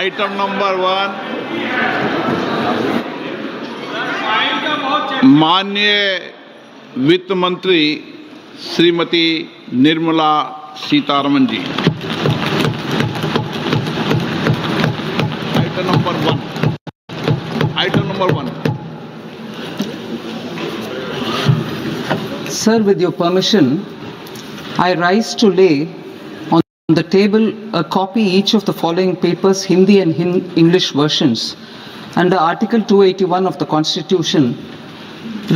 Item number 1, माननीय वित्त मंत्री Shrimati Nirmala Sitharaman ji. Item number 1। Sir, with your permission, I rise to lay on the table a copy each of the following papers, Hindi and English versions, under Article 281 of the Constitution,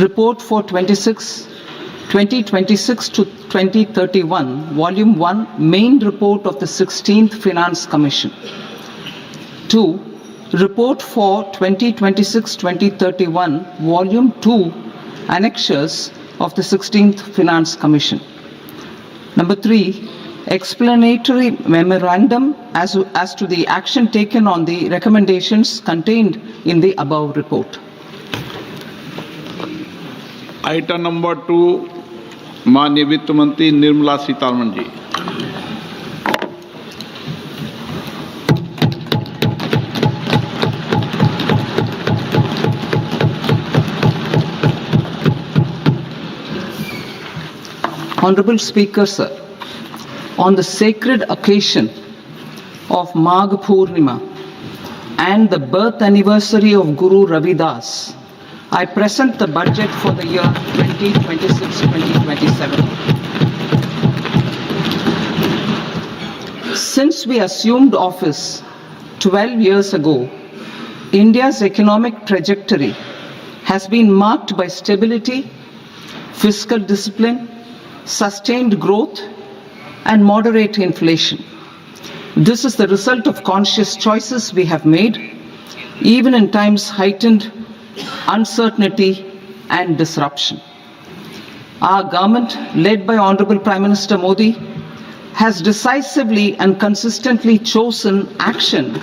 Report for 2026 to 2031, Volume 1, Main Report of the 16th Finance Commission. 2. Report for 2026-2031, Volume 2, Annexures of the 16th Finance Commission. Number 3, explanatory memorandum as to the action taken on the recommendations contained in the above report. Item number 2, माननीय वित्त मंत्री निर्मला सीतारमन जी। Honorable Speaker, sir, on the sacred occasion of Magh Purnima and the birth anniversary of Guru Ravidas, I present the budget for the year 2026-2027. Since we assumed office 12 years ago, India's economic trajectory has been marked by stability, fiscal discipline, sustained growth, and moderate inflation. This is the result of conscious choices we have made, even in times heightened uncertainty and disruption. Our government, led by Honorable Prime Minister Modi, has decisively and consistently chosen action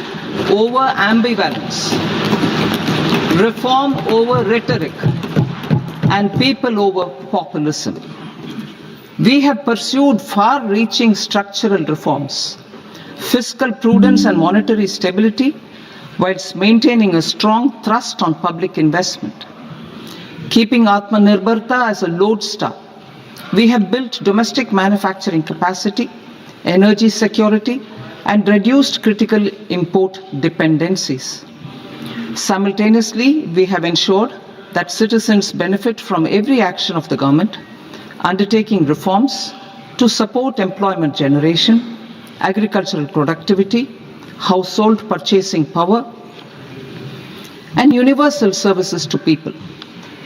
over ambivalence, reform over rhetoric, and people over populism. We have pursued far-reaching structural reforms, fiscal prudence and monetary stability, whilst maintaining a strong thrust on public investment. Keeping Atmanirbharta as a lodestar, we have built domestic manufacturing capacity, energy security, and reduced critical import dependencies. Simultaneously, we have ensured that citizens benefit from every action of the government, undertaking reforms to support employment generation, agricultural productivity, household purchasing power, and universal services to people.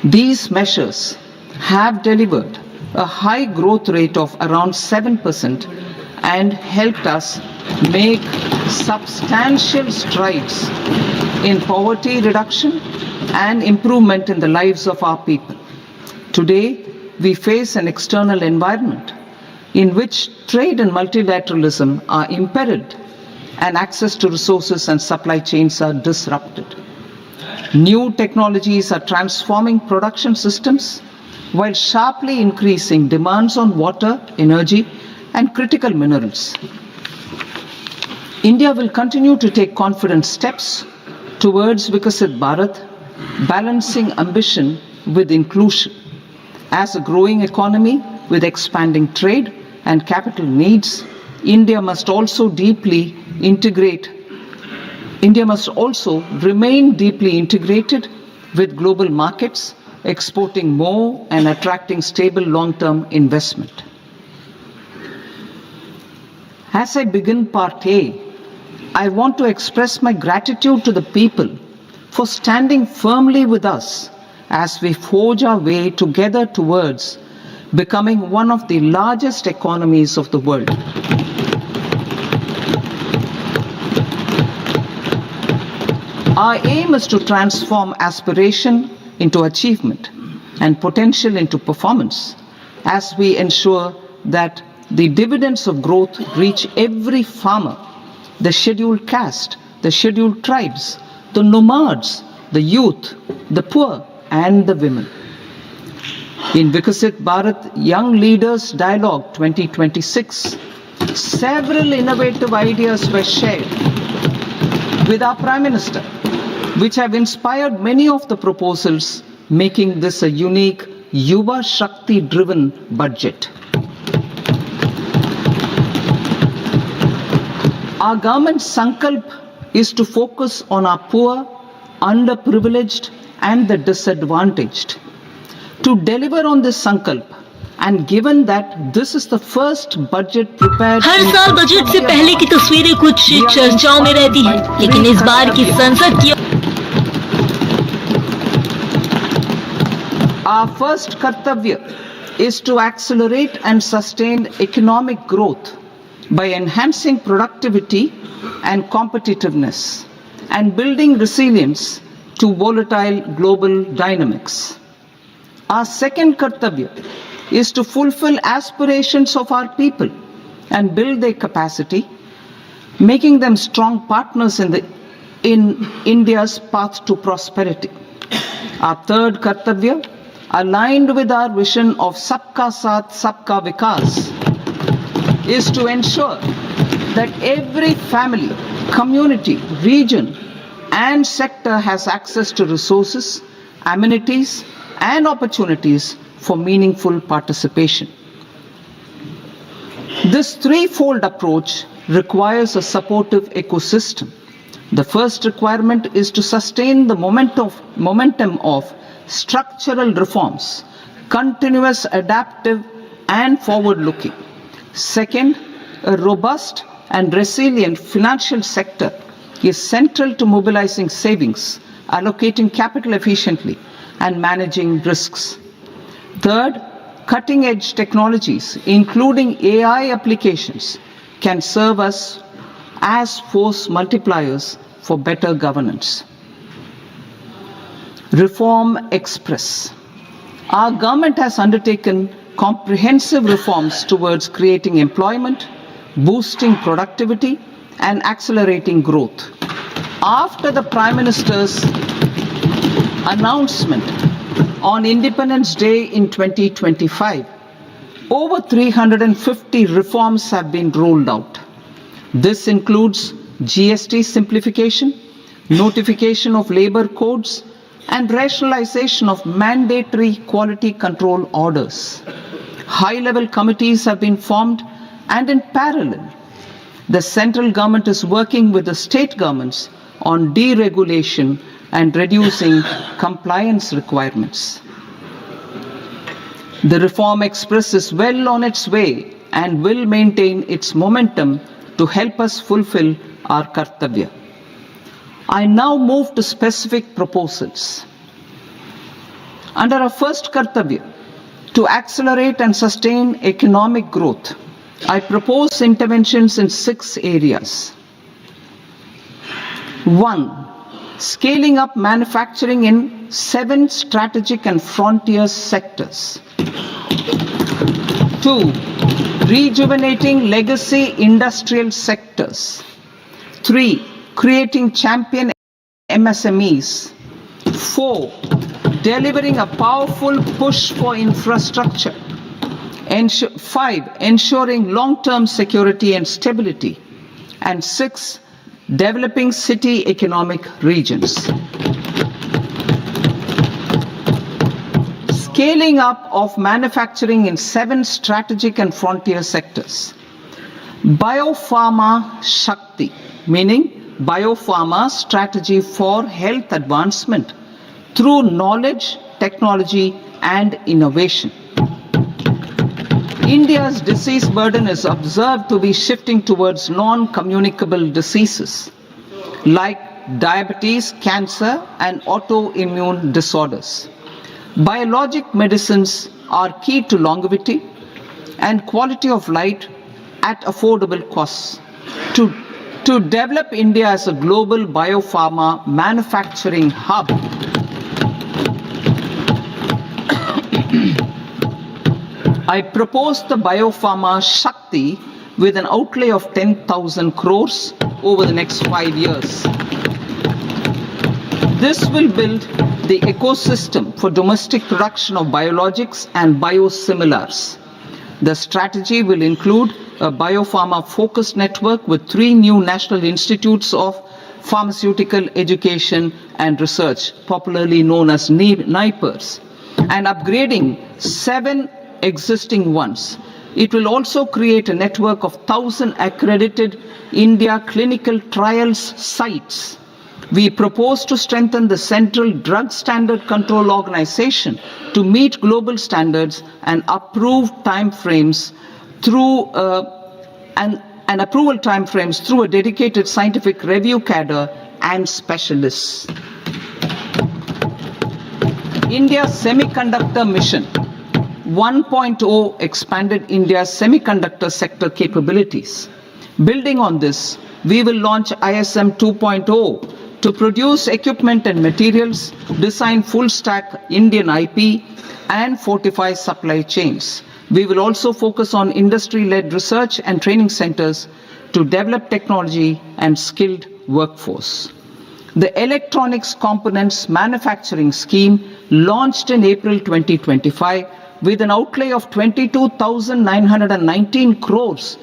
These measures have delivered a high growth rate of around 7% and helped us make substantial strides in poverty reduction and improvement in the lives of our people. Today, we face an external environment in which trade and multilateralism are imperiled and access to resources and supply chains are disrupted. New technologies are transforming production systems while sharply increasing demands on water, energy, and critical minerals. India will continue to take confident steps towards Vikasit Bharat, balancing ambition with inclusion. As a growing economy with expanding trade and capital needs, India must also remain deeply integrated with global markets, exporting more and attracting stable long-term investment. As I begin Part A, I want to express my gratitude to the people for standing firmly with us as we forge our way together towards becoming one of the largest economies of the world. Our aim is to transform aspiration into achievement and potential into performance as we ensure that the dividends of growth reach every farmer, the scheduled caste, the scheduled tribes, the nomads, the youth, the poor, and the women. In Vikasit Bharat Young Leaders Dialogue 2026, several innovative ideas were shared with our Prime Minister, which have inspired many of the proposals, making this a unique Yuva Shakti driven budget. Our government's sankalp is to focus on our poor, underprivileged and the disadvantaged. To deliver on this sankalp, and given that this is the first budget prepared, हर साल budget से पहले की तस्वीरें कुछ चर्चाओं में रहती हैं, लेकिन इस बार की संसद की Our first kartavya is to accelerate and sustain economic growth by enhancing productivity and competitiveness and building resilience to volatile global dynamics. Our second kartavya is to fulfill aspirations of our people and build their capacity, making them strong partners in India's path to prosperity. Our third kartavya, aligned with our vision of Sabka Saath, Sabka Vikas, is to ensure that every family, community, region and sector has access to resources, amenities and opportunities for meaningful participation. This threefold approach requires a supportive ecosystem. The first requirement is to sustain the momentum of structural reforms, continuous, adaptive and forward-looking. Second, a robust and resilient financial sector is central to mobilizing savings, allocating capital efficiently and managing risks. Third, cutting-edge technologies, including AI applications, can serve us as force multipliers for better governance. Reform Express. Our government has undertaken comprehensive reforms towards creating employment, boosting productivity, and accelerating growth. After the Prime Minister's announcement on Independence Day in 2025, over 350 reforms have been rolled out. This includes GST simplification, notification of labor codes, and rationalization of mandatory quality control orders. High-level committees have been formed, and in parallel, the central government is working with the state governments on deregulation and reducing compliance requirements. The Reform Express is well on its way and will maintain its momentum to help us fulfill our kartavya. I now move to specific proposals. Under our first kartavya, to accelerate and sustain economic growth, I propose interventions in 6 areas. 1. Scaling up manufacturing in 7 strategic and frontier sectors. 2. Rejuvenating legacy industrial sectors. 3. Creating champion MSMEs. 4. Delivering a powerful push for infrastructure. 5. Ensuring long-term security and stability. And 6. Developing city economic regions. Scaling up of manufacturing in 7 strategic and frontier sectors. Biopharma Shakti, meaning biopharma strategy for health advancement through knowledge, technology and innovation. India's disease burden is observed to be shifting towards non-communicable diseases like diabetes, cancer and autoimmune disorders. Biologic medicines are key to longevity and quality of life at affordable costs. To develop India as a global biopharma manufacturing hub, I propose the Biopharma Shakti with an outlay of 10,000 crores over the next 5 years. This will build the ecosystem for domestic production of biologics and biosimilars. The strategy will include a biopharma focused network with 3 new national institutes of pharmaceutical education and research, popularly known as NIPERS, and upgrading 7 existing ones. It will also create a network of 1,000 accredited India clinical trials sites. We propose to strengthen the Central Drug Standard Control Organization to meet global standards and approved timeframes through and approval timeframes through a dedicated scientific review cadre and specialists. India's Semiconductor Mission 1.0 expanded India's semiconductor sector capabilities. Building on this, we will launch ISM 2.0 to produce equipment and materials, design full-stack Indian IP, and fortify supply chains. We will also focus on industry-led research and training centers to develop technology and skilled workforce. The Electronics Components Manufacturing Scheme, launched in April 2025 with an outlay of 22,919 crores,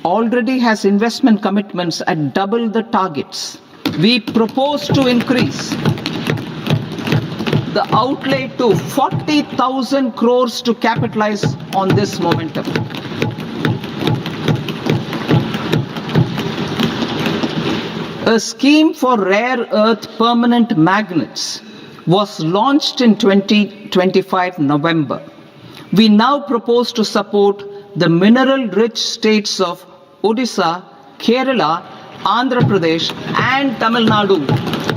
already has investment commitments at double the targets. We propose to increase the outlay to 40,000 crores to capitalize on this momentum. A scheme for rare earth permanent magnets was launched in 2025 November. We now propose to support the mineral-rich states of Odisha, Kerala, Andhra Pradesh and Tamil Nadu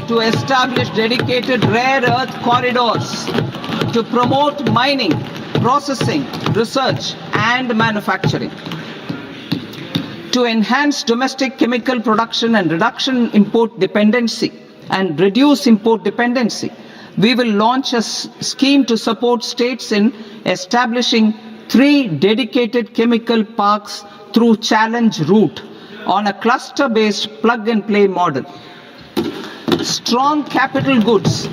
to establish dedicated rare earth corridors to promote mining, processing, research and manufacturing. To enhance domestic chemical production and reduce import dependency, we will launch a scheme to support states in establishing 3 dedicated chemical parks through challenge route on a cluster-based plug-and-play model. Strong capital goods.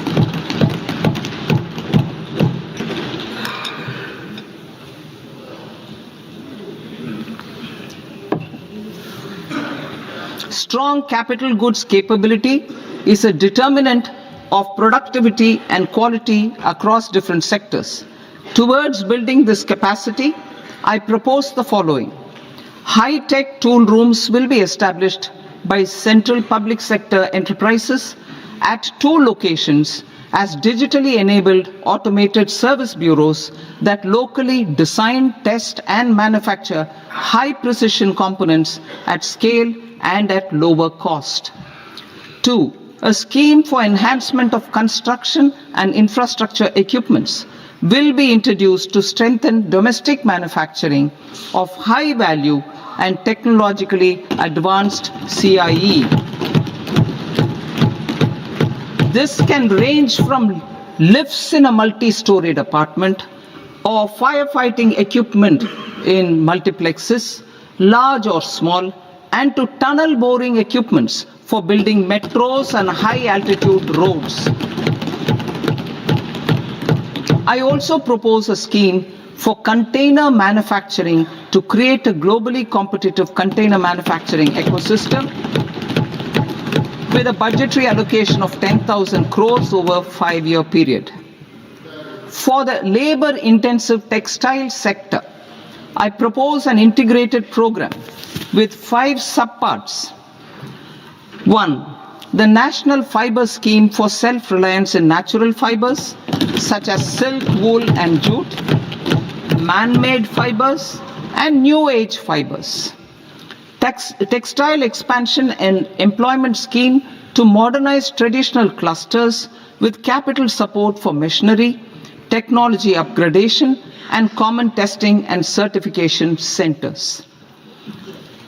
Strong capital goods capability is a determinant of productivity and quality across different sectors. Towards building this capacity, I propose the following. High-tech tool rooms will be established by central public sector enterprises at 2 locations as digitally enabled automated service bureaus that locally design, test and manufacture high-precision components at scale and at lower cost. 2. A scheme for enhancement of construction and infrastructure equipments will be introduced to strengthen domestic manufacturing of high value and technologically advanced CIE. This can range from lifts in a multi-storied apartment or firefighting equipment in multiplexes, large or small, and to tunnel boring equipments for building metros and high-altitude roads. I also propose a scheme for container manufacturing to create a globally competitive container manufacturing ecosystem with a budgetary allocation of 10,000 crores over a 5-year period. For the labor-intensive textile sector, I propose an integrated program with 5 subparts. 1. The National Fiber Scheme for self-reliance in natural fibers, such as silk, wool and jute, man-made fibers, and new age fibers. Textile expansion and employment scheme to modernize traditional clusters with capital support for machinery, technology upgradation, and common testing and certification centers.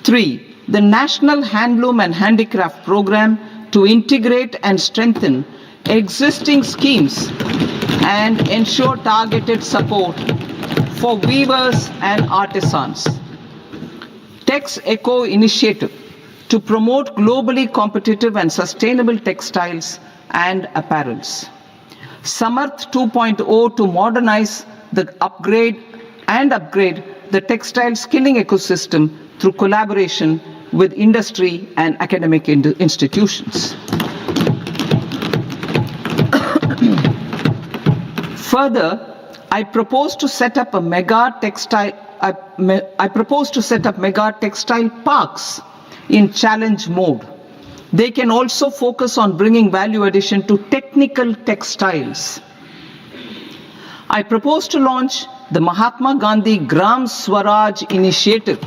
3. The National Handloom and Handicraft Program to integrate and strengthen existing schemes and ensure targeted support for weavers and artisans. Tex Eco Initiative to promote globally competitive and sustainable textiles and apparels. Samarth 2.0 to modernize the upgrade the textile skilling ecosystem through collaboration with industry and academic institutions. Further, I propose to set up mega textile parks in challenge mode. They can also focus on bringing value addition to technical textiles. I propose to launch the Mahatma Gandhi Gram Swaraj initiative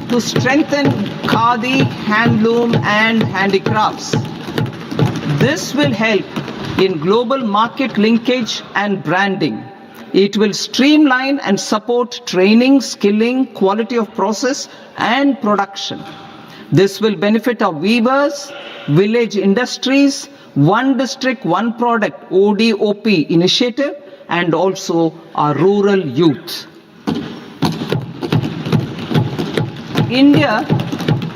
to strengthen khadi, handloom and handicrafts. This will help in global market linkage and branding. It will streamline and support training, skilling, quality of process and production. This will benefit our weavers, village industries, one district, one product ODOP initiative and also our rural youth. India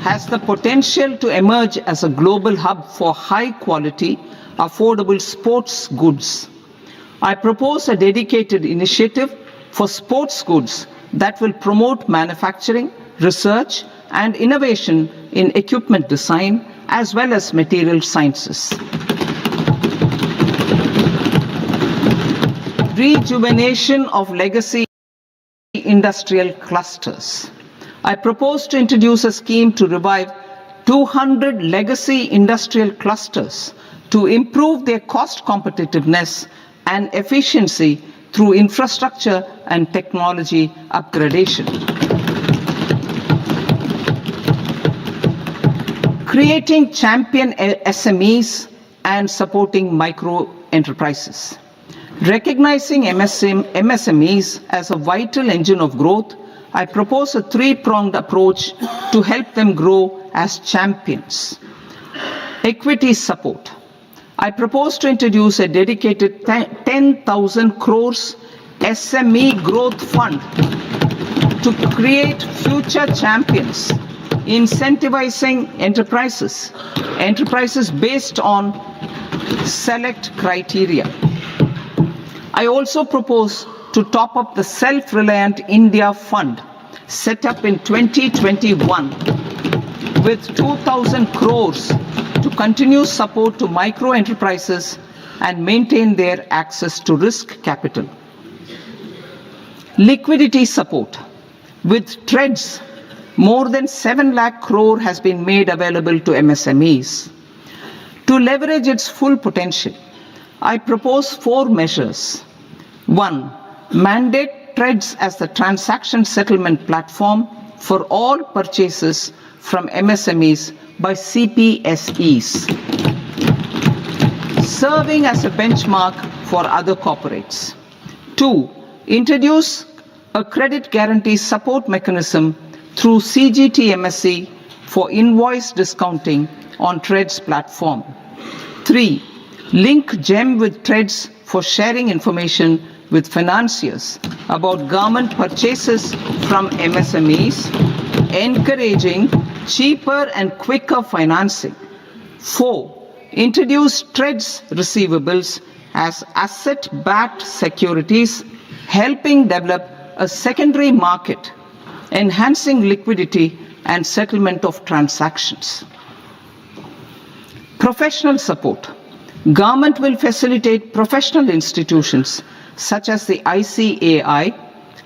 has the potential to emerge as a global hub for high quality, affordable sports goods. I propose a dedicated initiative for sports goods that will promote manufacturing, research and innovation in equipment design as well as material sciences. Rejuvenation of legacy industrial clusters. I propose to introduce a scheme to revive 200 legacy industrial clusters to improve their cost competitiveness and efficiency through infrastructure and technology upgradation. Creating champion SMEs and supporting micro enterprises. Recognizing MSMEs as a vital engine of growth, I propose a three-pronged approach to help them grow as champions. Equity support. I propose to introduce a dedicated 10,000 crores SME growth fund to create future champions, incentivizing enterprises based on select criteria. I also propose to top up the Self-Reliant India Fund set up in 2021 with 2,000 crores to continue support to micro enterprises and maintain their access to risk capital. Liquidity support. With TREDS, more than 7 lakh crore has been made available to MSMEs. To leverage its full potential, I propose 4 measures. 1. Mandate TREDS as the transaction settlement platform for all purchases from MSMEs by CPSEs, serving as a benchmark for other corporates. 2. Introduce a credit guarantee support mechanism through CGT MSE for invoice discounting on TREDS platform. 3. Link GEM with TREDS for sharing information with financiers about government purchases from MSMEs, encouraging cheaper and quicker financing. 4. Introduce TREDS receivables as asset-backed securities, helping develop a secondary market, enhancing liquidity and settlement of transactions. Professional support. Government will facilitate professional institutions such as the ICAI,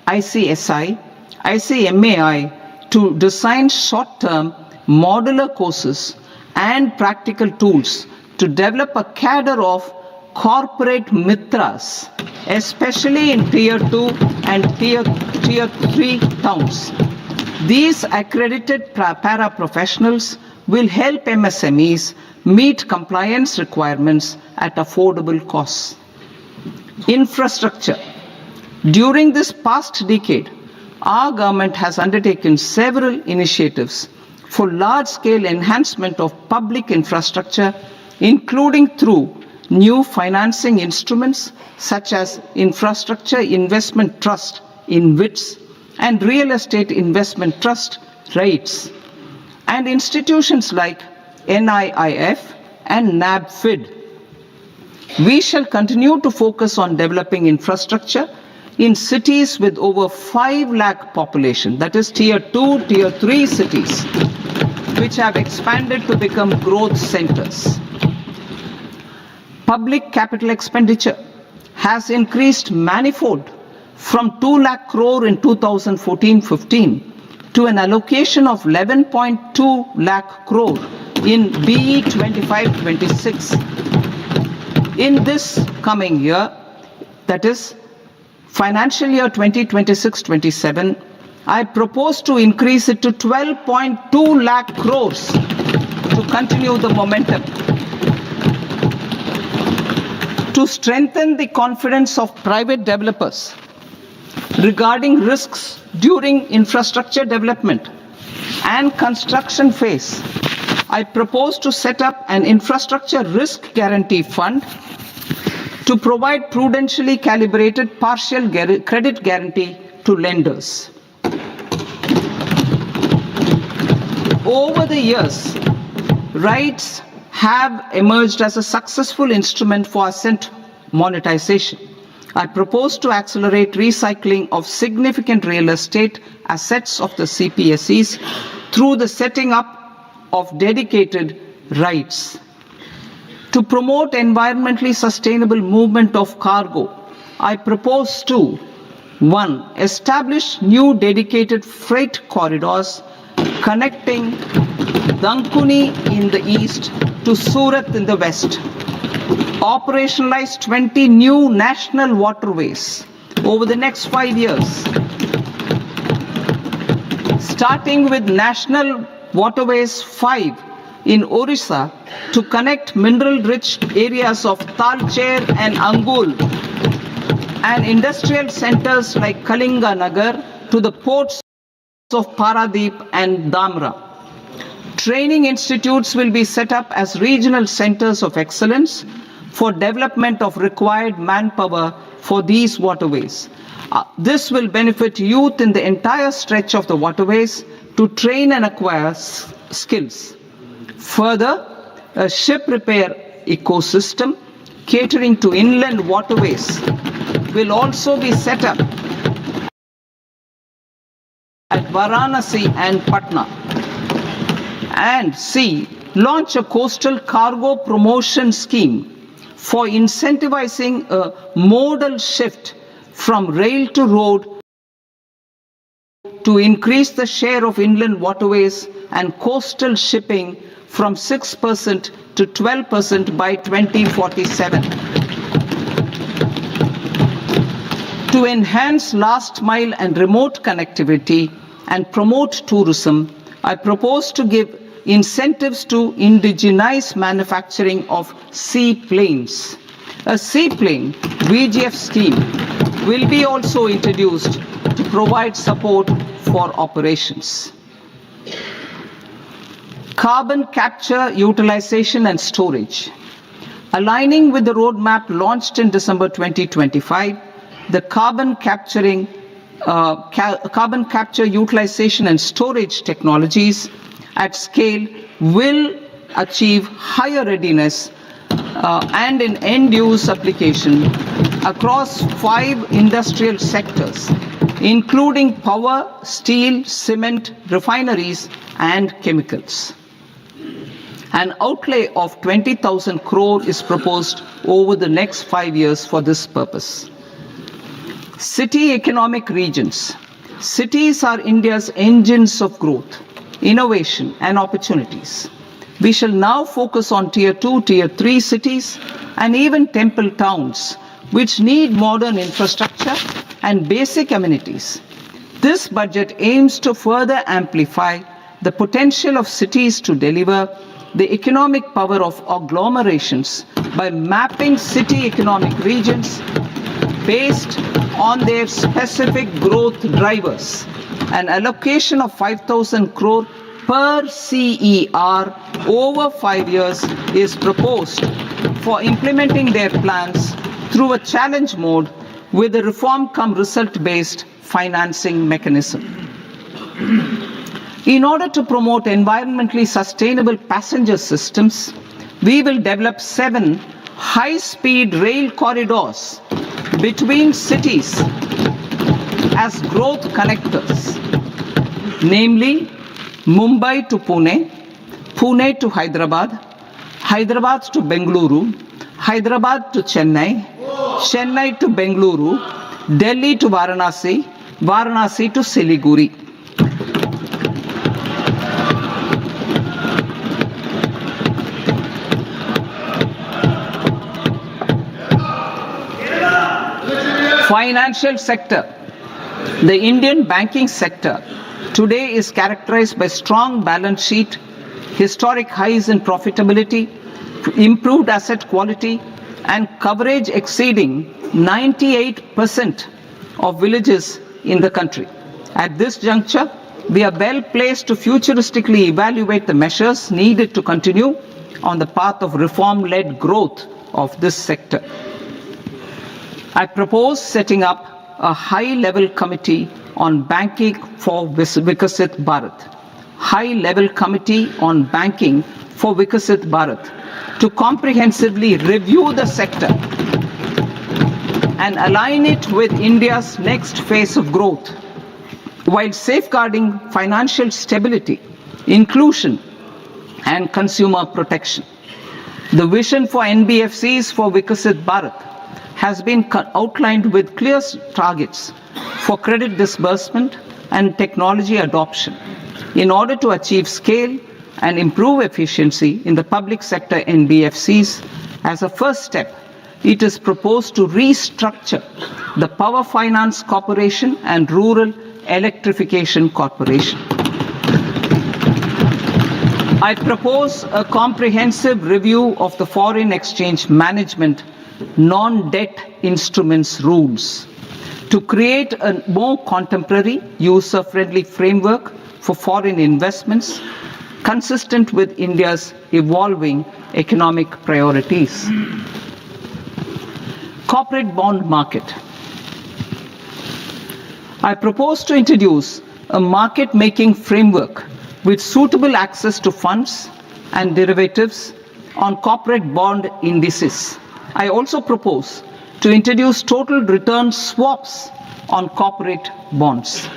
ICSI, ICMAI to design short-term modular courses and practical tools to develop a cadre of corporate mitras, especially in Tier 2 and Tier 3 towns. These accredited para-professionals will help MSMEs meet compliance requirements at affordable costs. Infrastructure. During this past decade, our government has undertaken several initiatives for large-scale enhancement of public infrastructure, including through new financing instruments such as Infrastructure Investment Trust (InvITs) and Real Estate Investment Trust (REITs), and institutions like NIIF and NABFID. We shall continue to focus on developing infrastructure in cities with over 5 lakh population, that is Tier 2, Tier 3 cities, which have expanded to become growth centers. Public capital expenditure has increased manifold from 2 lakh crore in 2014-15 to an allocation of 11.2 lakh crore in BE 25-26. In this coming year, that is financial year 2026-27, I propose to increase it to 12.2 lakh crores to continue the momentum. To strengthen the confidence of private developers regarding risks during infrastructure development and construction phase, I propose to set up an infrastructure risk guarantee fund to provide prudentially calibrated partial credit guarantee to lenders. Over the years, rights have emerged as a successful instrument for asset monetization. I propose to accelerate recycling of significant real estate assets of the CPSEs through the setting up of dedicated rights. To promote environmentally sustainable movement of cargo, I propose to 1. Establish new dedicated freight corridors connecting Dankuni in the east to Surat in the west. Operationalize 20 new national waterways over the next 5 years. Starting with National Waterways 5 in Orissa to connect mineral-rich areas of Talcher and Angul and industrial centers like Kalinga Nagar to the ports of Paradeep and Dhamra. Training institutes will be set up as regional centers of excellence for development of required manpower for these waterways. This will benefit youth in the entire stretch of the waterways to train and acquire skills. Further, a ship repair ecosystem catering to inland waterways will also be set up at Varanasi and Patna. And C. Launch a coastal cargo promotion scheme for incentivizing a modal shift from rail to road to increase the share of inland waterways and coastal shipping from 6% to 12% by 2047. To enhance last mile and remote connectivity and promote tourism, I propose to give incentives to indigenize manufacturing of seaplanes. A seaplane VGF scheme will be also introduced to provide support for operations. Carbon capture, utilization and storage. Aligning with the roadmap launched in December 2025, the carbon capture, utilization and storage technologies at scale will achieve higher readiness and in end-use application across 5 industrial sectors, including power, steel, cement, refineries, and chemicals. An outlay of 20,000 crore is proposed over the next 5 years for this purpose. City economic regions. Cities are India's engines of growth, innovation, and opportunities. We shall now focus on Tier 2, Tier 3 cities, and even temple towns, which need modern infrastructure and basic amenities. This budget aims to further amplify the potential of cities to deliver the economic power of agglomerations by mapping city economic regions based on their specific growth drivers. An allocation of 5,000 crore per CER over 5 years is proposed for implementing their plans through a challenge mode with a reform cum result based financing mechanism. In order to promote environmentally sustainable passenger systems, we will develop 7 high-speed rail corridors between cities as growth connectors, namely Mumbai to Pune, Pune to Hyderabad, Hyderabad to Bengaluru, Hyderabad to Chennai, Chennai to Bengaluru, Delhi to Varanasi, Varanasi to Siliguri. Financial sector. The Indian banking sector today is characterized by strong balance sheet, historic highs in profitability, improved asset quality, and coverage exceeding 98% of villages in the country. At this juncture, we are well placed to futuristically evaluate the measures needed to continue on the path of reform-led growth of this sector. I propose setting up a high-level committee on banking for Vikasit Bharat. High-level committee on banking for Vikasit Bharat to comprehensively review the sector and align it with India's next phase of growth while safeguarding financial stability, inclusion, and consumer protection. The vision for NBFCs for Vikasit Bharat has been outlined with clear targets for credit disbursement and technology adoption in order to achieve scale and improve efficiency in the public sector NBFCs. As a first step, it is proposed to restructure the Power Finance Corporation and Rural Electrification Corporation. I propose a comprehensive review of the foreign exchange management non-debt instruments rules to create a more contemporary, user-friendly framework for foreign investments consistent with India's evolving economic priorities. Corporate bond market. I propose to introduce a market-making framework with suitable access to funds and derivatives on corporate bond indices. I also propose to introduce total return swaps on corporate bonds.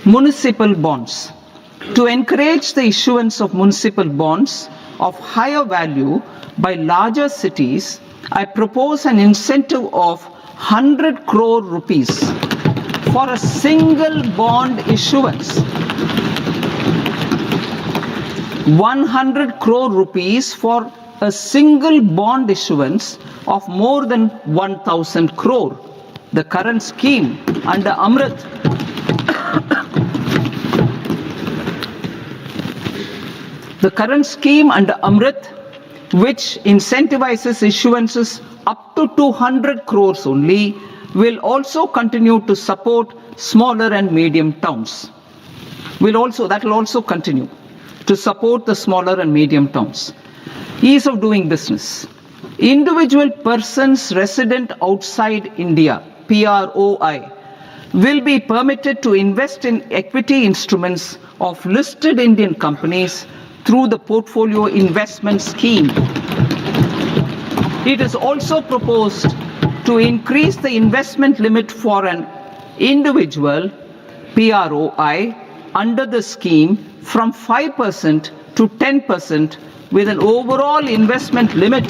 Municipal bonds. To encourage the issuance of municipal bonds of higher value by larger cities, I propose an incentive of 100 crore rupees for a single bond issuance. 100 crore rupees for a single bond issuance of more than 1,000 crore. The current scheme under Amrit which incentivizes issuances up to 200 crores only, will also continue to support smaller and medium towns. That will also continue to support the smaller and medium towns. Ease of doing business. Individual persons resident outside India, PROI, will be permitted to invest in equity instruments of listed Indian companies through the portfolio investment scheme. It is also proposed to increase the investment limit for an individual PROI under the scheme from 5% to 10%, with an overall investment limit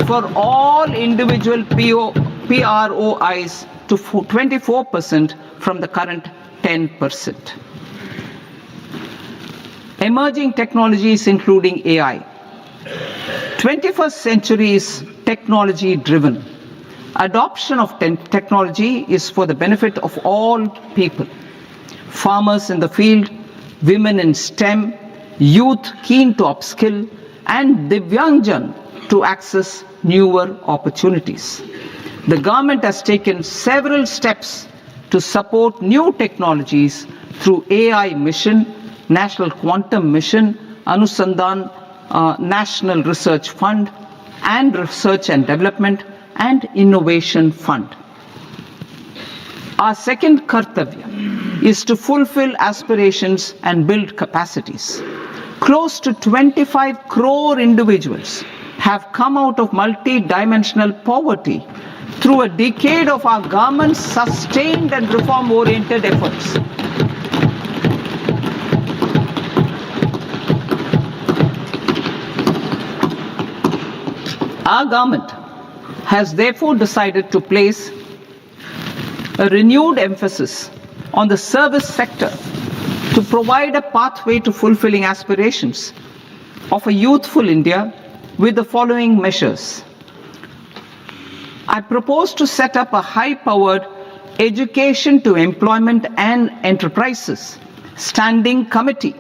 for all individual PROIs to 24% from the current 10%. Emerging technologies including AI. 21st century is technology driven. Adoption of technology is for the benefit of all people. Farmers in the field, women in STEM, youth keen to upskill, and Divyangjan to access newer opportunities. The government has taken several steps to support new technologies through AI Mission, National Quantum Mission, Anusandhan National Research Fund, and Research and Development and Innovation Fund. Our second kartavya is to fulfill aspirations and build capacities. Close to 25 crore individuals have come out of multi-dimensional poverty through a decade of our government's sustained and reform-oriented efforts. Our government has therefore decided to place a renewed emphasis on the service sector to provide a pathway to fulfilling aspirations of a youthful India with the following measures. I propose to set up a high-powered Education to Employment and Enterprises Standing Committee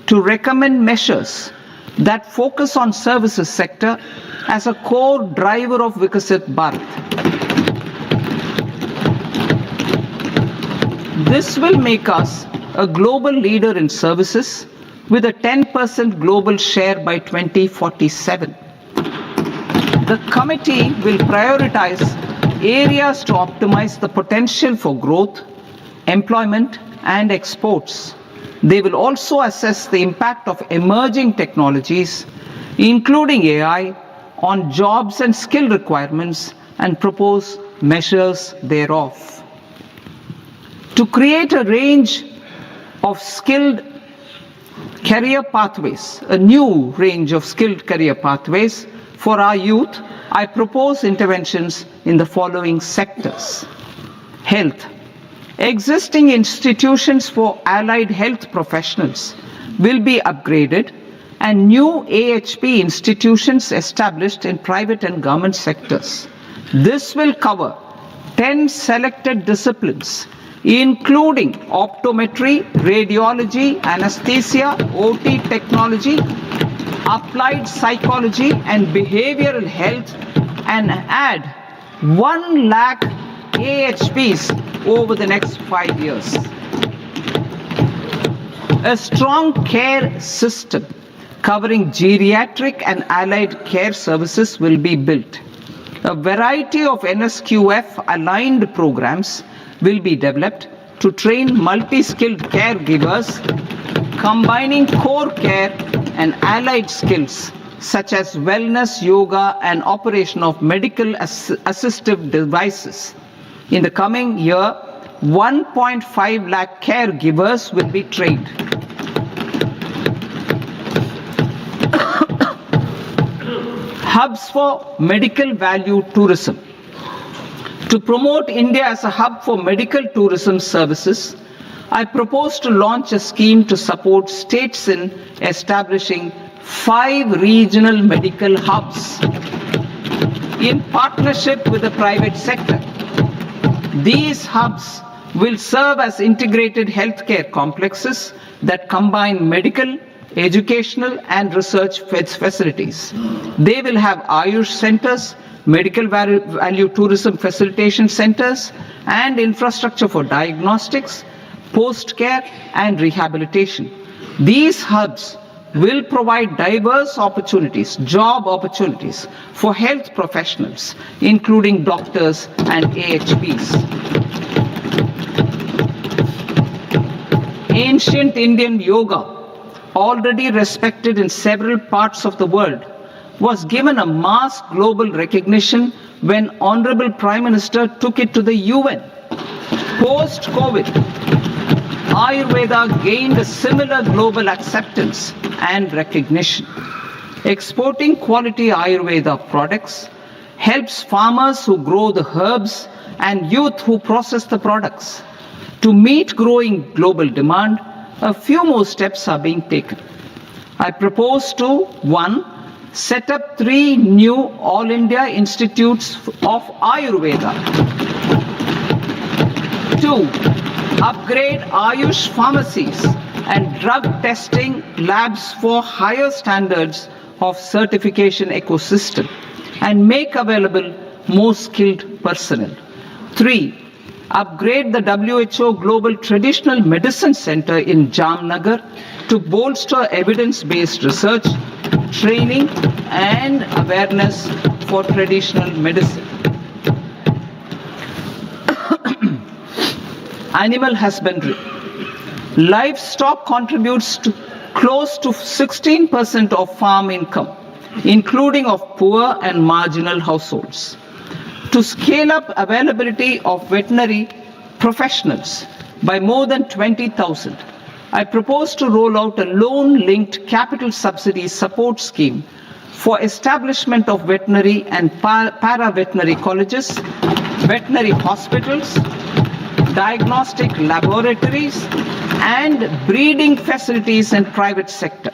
to recommend measures that focus on services sector as a core driver of Vikasit Bharat. This will make us a global leader in services with a 10% global share by 2047. The committee will prioritize areas to optimize the potential for growth, employment, and exports. They will also assess the impact of emerging technologies, including AI, on jobs and skill requirements and propose measures thereof. To create a range of skilled career pathways, a new range of skilled career pathways for our youth, I propose interventions in the following sectors. Health. Existing institutions for allied health professionals will be upgraded and new AHP institutions established in private and government sectors. This will cover 10 selected disciplines, including optometry, radiology, anesthesia, OT technology, applied psychology and behavioral health, and add 1 lakh AHPs over the next 5 years. A strong care system covering geriatric and allied care services will be built. A variety of NSQF aligned programs will be developed to train multi-skilled caregivers, combining core care and allied skills such as wellness, yoga, and operation of medical assistive devices. In the coming year, 1.5 lakh caregivers will be trained. Hubs for medical value tourism. To promote India as a hub for medical tourism services, I propose to launch a scheme to support states in establishing 5 regional medical hubs in partnership with the private sector. These hubs will serve as integrated healthcare complexes that combine medical, educational, and research facilities. They will have Ayush centers, medical value tourism facilitation centers, and infrastructure for diagnostics, post-care, and rehabilitation. These hubs will provide diverse opportunities, job opportunities for health professionals, including doctors and AHPs. Ancient Indian yoga, already respected in several parts of the world, was given a mass global recognition when Honorable Prime Minister took it to the UN. Post-COVID, Ayurveda gained a similar global acceptance and recognition. Exporting quality Ayurveda products helps farmers who grow the herbs and youth who process the products. To meet growing global demand, a few more steps are being taken. I propose to 1. Set up 3 new All India Institutes of Ayurveda. 2. Upgrade Ayush pharmacies and drug testing labs for higher standards of certification ecosystem and make available more skilled personnel. 3. Upgrade the WHO Global Traditional Medicine Center in Jamnagar to bolster evidence-based research, training, and awareness for traditional medicine. Animal husbandry. Livestock contributes to close to 16% of farm income, including of poor and marginal households. To scale up availability of veterinary professionals by more than 20,000, I propose to roll out a loan-linked capital subsidy support scheme for establishment of veterinary and para-veterinary colleges, veterinary hospitals, diagnostic laboratories, and breeding facilities in private sector.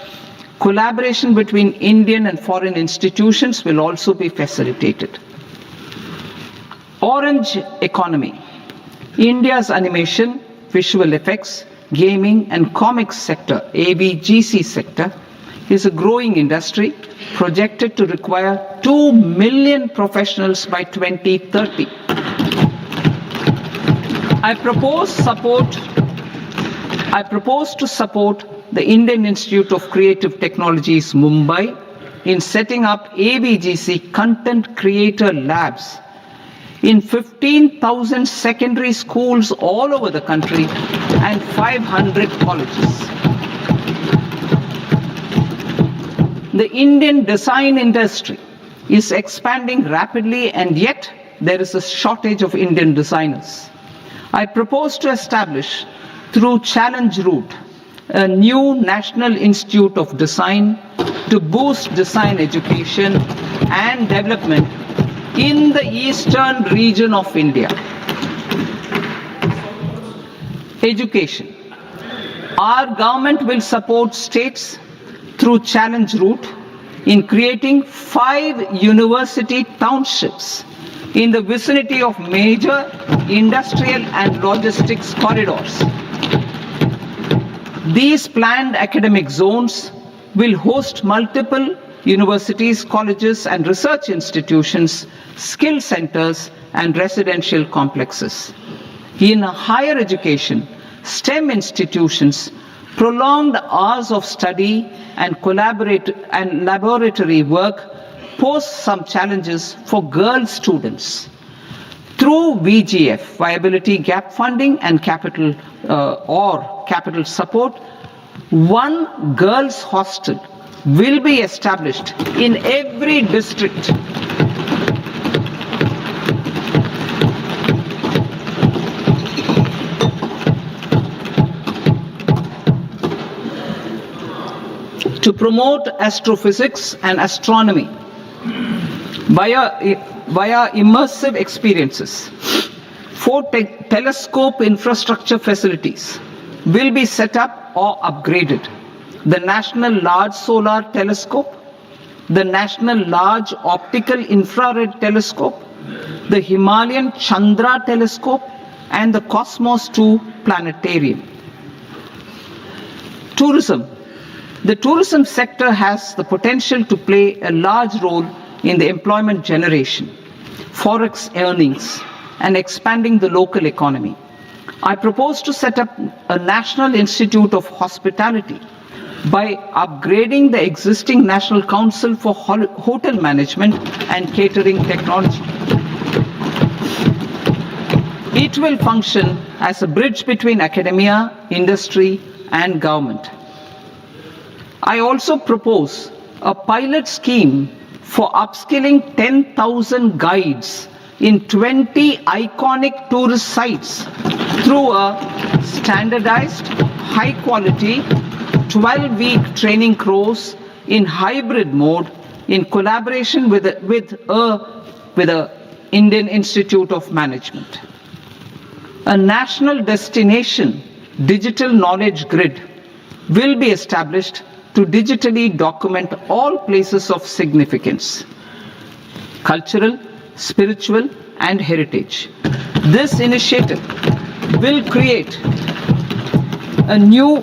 Collaboration between Indian and foreign institutions will also be facilitated. Orange economy. India's animation, visual effects, gaming and comics sector, AVGC sector, is a growing industry projected to require 2 million professionals by 2030. I propose to support the Indian Institute of Creative Technologies, Mumbai, in setting up AVGC content creator labs in 15,000 secondary schools all over the country and 500 colleges. The Indian design industry is expanding rapidly, and yet there is a shortage of Indian designers. I propose to establish, through Challenge Route, a new National Institute of Design to boost design education and development in the eastern region of India. Education. Our government will support states through Challenge Route in creating 5 university townships in the vicinity of major industrial and logistics corridors. These planned academic zones will host multiple universities, colleges and research institutions, skill centers and residential complexes. In higher education, STEM institutions, prolonged hours of study and laboratory work pose some challenges for girl students. Through VGF, Viability Gap Funding and capital support, one girls' hostel will be established in every district. To promote astrophysics and astronomy via immersive experiences, 4 telescope infrastructure facilities will be set up or upgraded. The National Large Solar Telescope, the National Large Optical Infrared Telescope, the Himalayan Chandra Telescope, and the Cosmos 2 Planetarium. Tourism. The tourism sector has the potential to play a large role in the employment generation, forex earnings, and expanding the local economy. I propose to set up a National Institute of Hospitality by upgrading the existing National Council for Hotel Management and Catering Technology. It will function as a bridge between academia, industry, and government. I also propose a pilot scheme for upskilling 10,000 guides in 20 iconic tourist sites through a standardized, high-quality, 12-week training course in hybrid mode in collaboration with the Indian Institute of Management. A national destination digital knowledge grid will be established to digitally document all places of significance, cultural, spiritual, and heritage. This initiative will create a new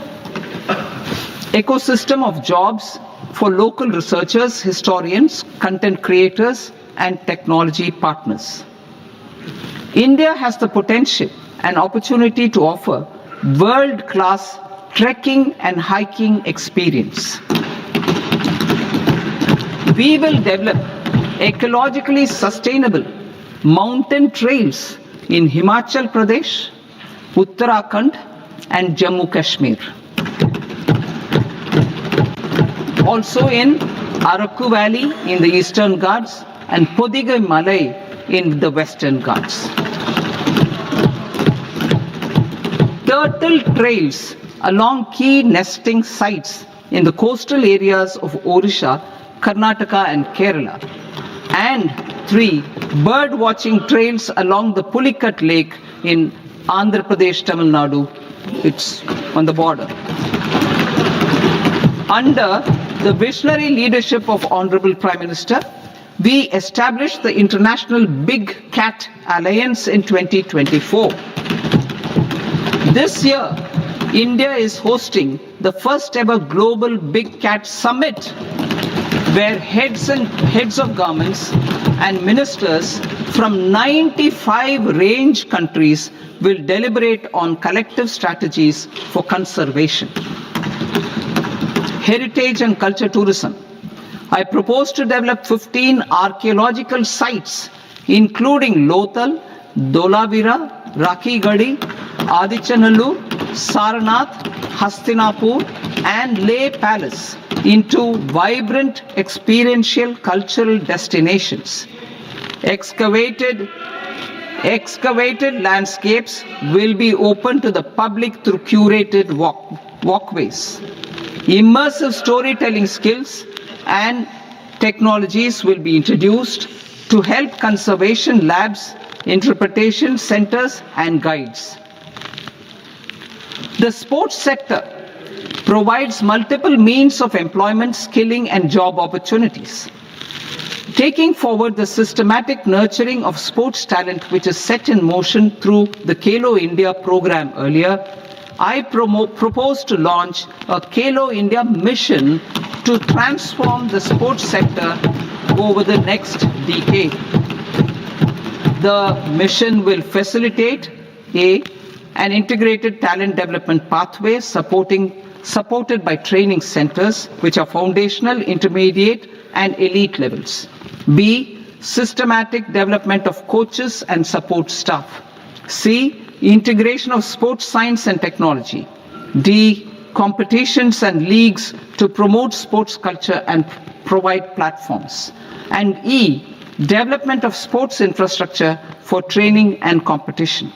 ecosystem of jobs for local researchers, historians, content creators, and technology partners. India has the potential and opportunity to offer world-class trekking and hiking experience. We will develop ecologically sustainable mountain trails in Himachal Pradesh, Uttarakhand, and Jammu Kashmir. Also in Araku Valley in the Eastern Ghats and Podigai Malai in the Western Ghats. Turtle trails along key nesting sites in the coastal areas of Odisha Karnataka and Kerala. And 3. Bird watching trails along the Pulikat Lake in Andhra Pradesh, Tamil Nadu. It's on the border. Under the visionary leadership of Honorable Prime Minister, we established the International Big Cat Alliance in 2024. This year, India is hosting the first ever Global Big Cat Summit, where heads of governments and ministers from 95 range countries will deliberate on collective strategies for conservation. Heritage and culture tourism. I propose to develop 15 archaeological sites, including Lothal, Dolavira, Rakhi Gadi, Adichanallur, Saranath, Hastinapur, and Leh Palace into vibrant experiential cultural destinations. Excavated landscapes will be open to the public through curated walkways. Immersive storytelling skills and technologies will be introduced to help conservation labs, interpretation centers, and guides. The sports sector provides multiple means of employment, skilling, and job opportunities. Taking forward the systematic nurturing of sports talent, which is set in motion through the Khelo India program earlier, I propose to launch a Khelo India mission to transform the sports sector over the next decade. The mission will facilitate an integrated talent development pathway supported by training centers, which are foundational, intermediate, and elite levels. B, systematic development of coaches and support staff. C, integration of sports science and technology. D, competitions and leagues to promote sports culture and provide platforms. And E, development of sports infrastructure for training and competition.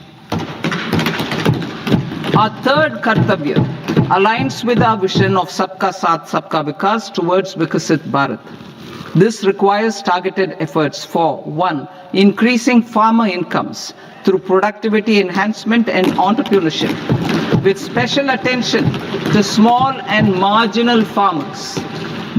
Our third Kartavya aligns with our vision of Sabka Saath, Sabka Vikas towards Vikasit Bharat. This requires targeted efforts for 1. Increasing farmer incomes through productivity enhancement and entrepreneurship, with special attention to small and marginal farmers.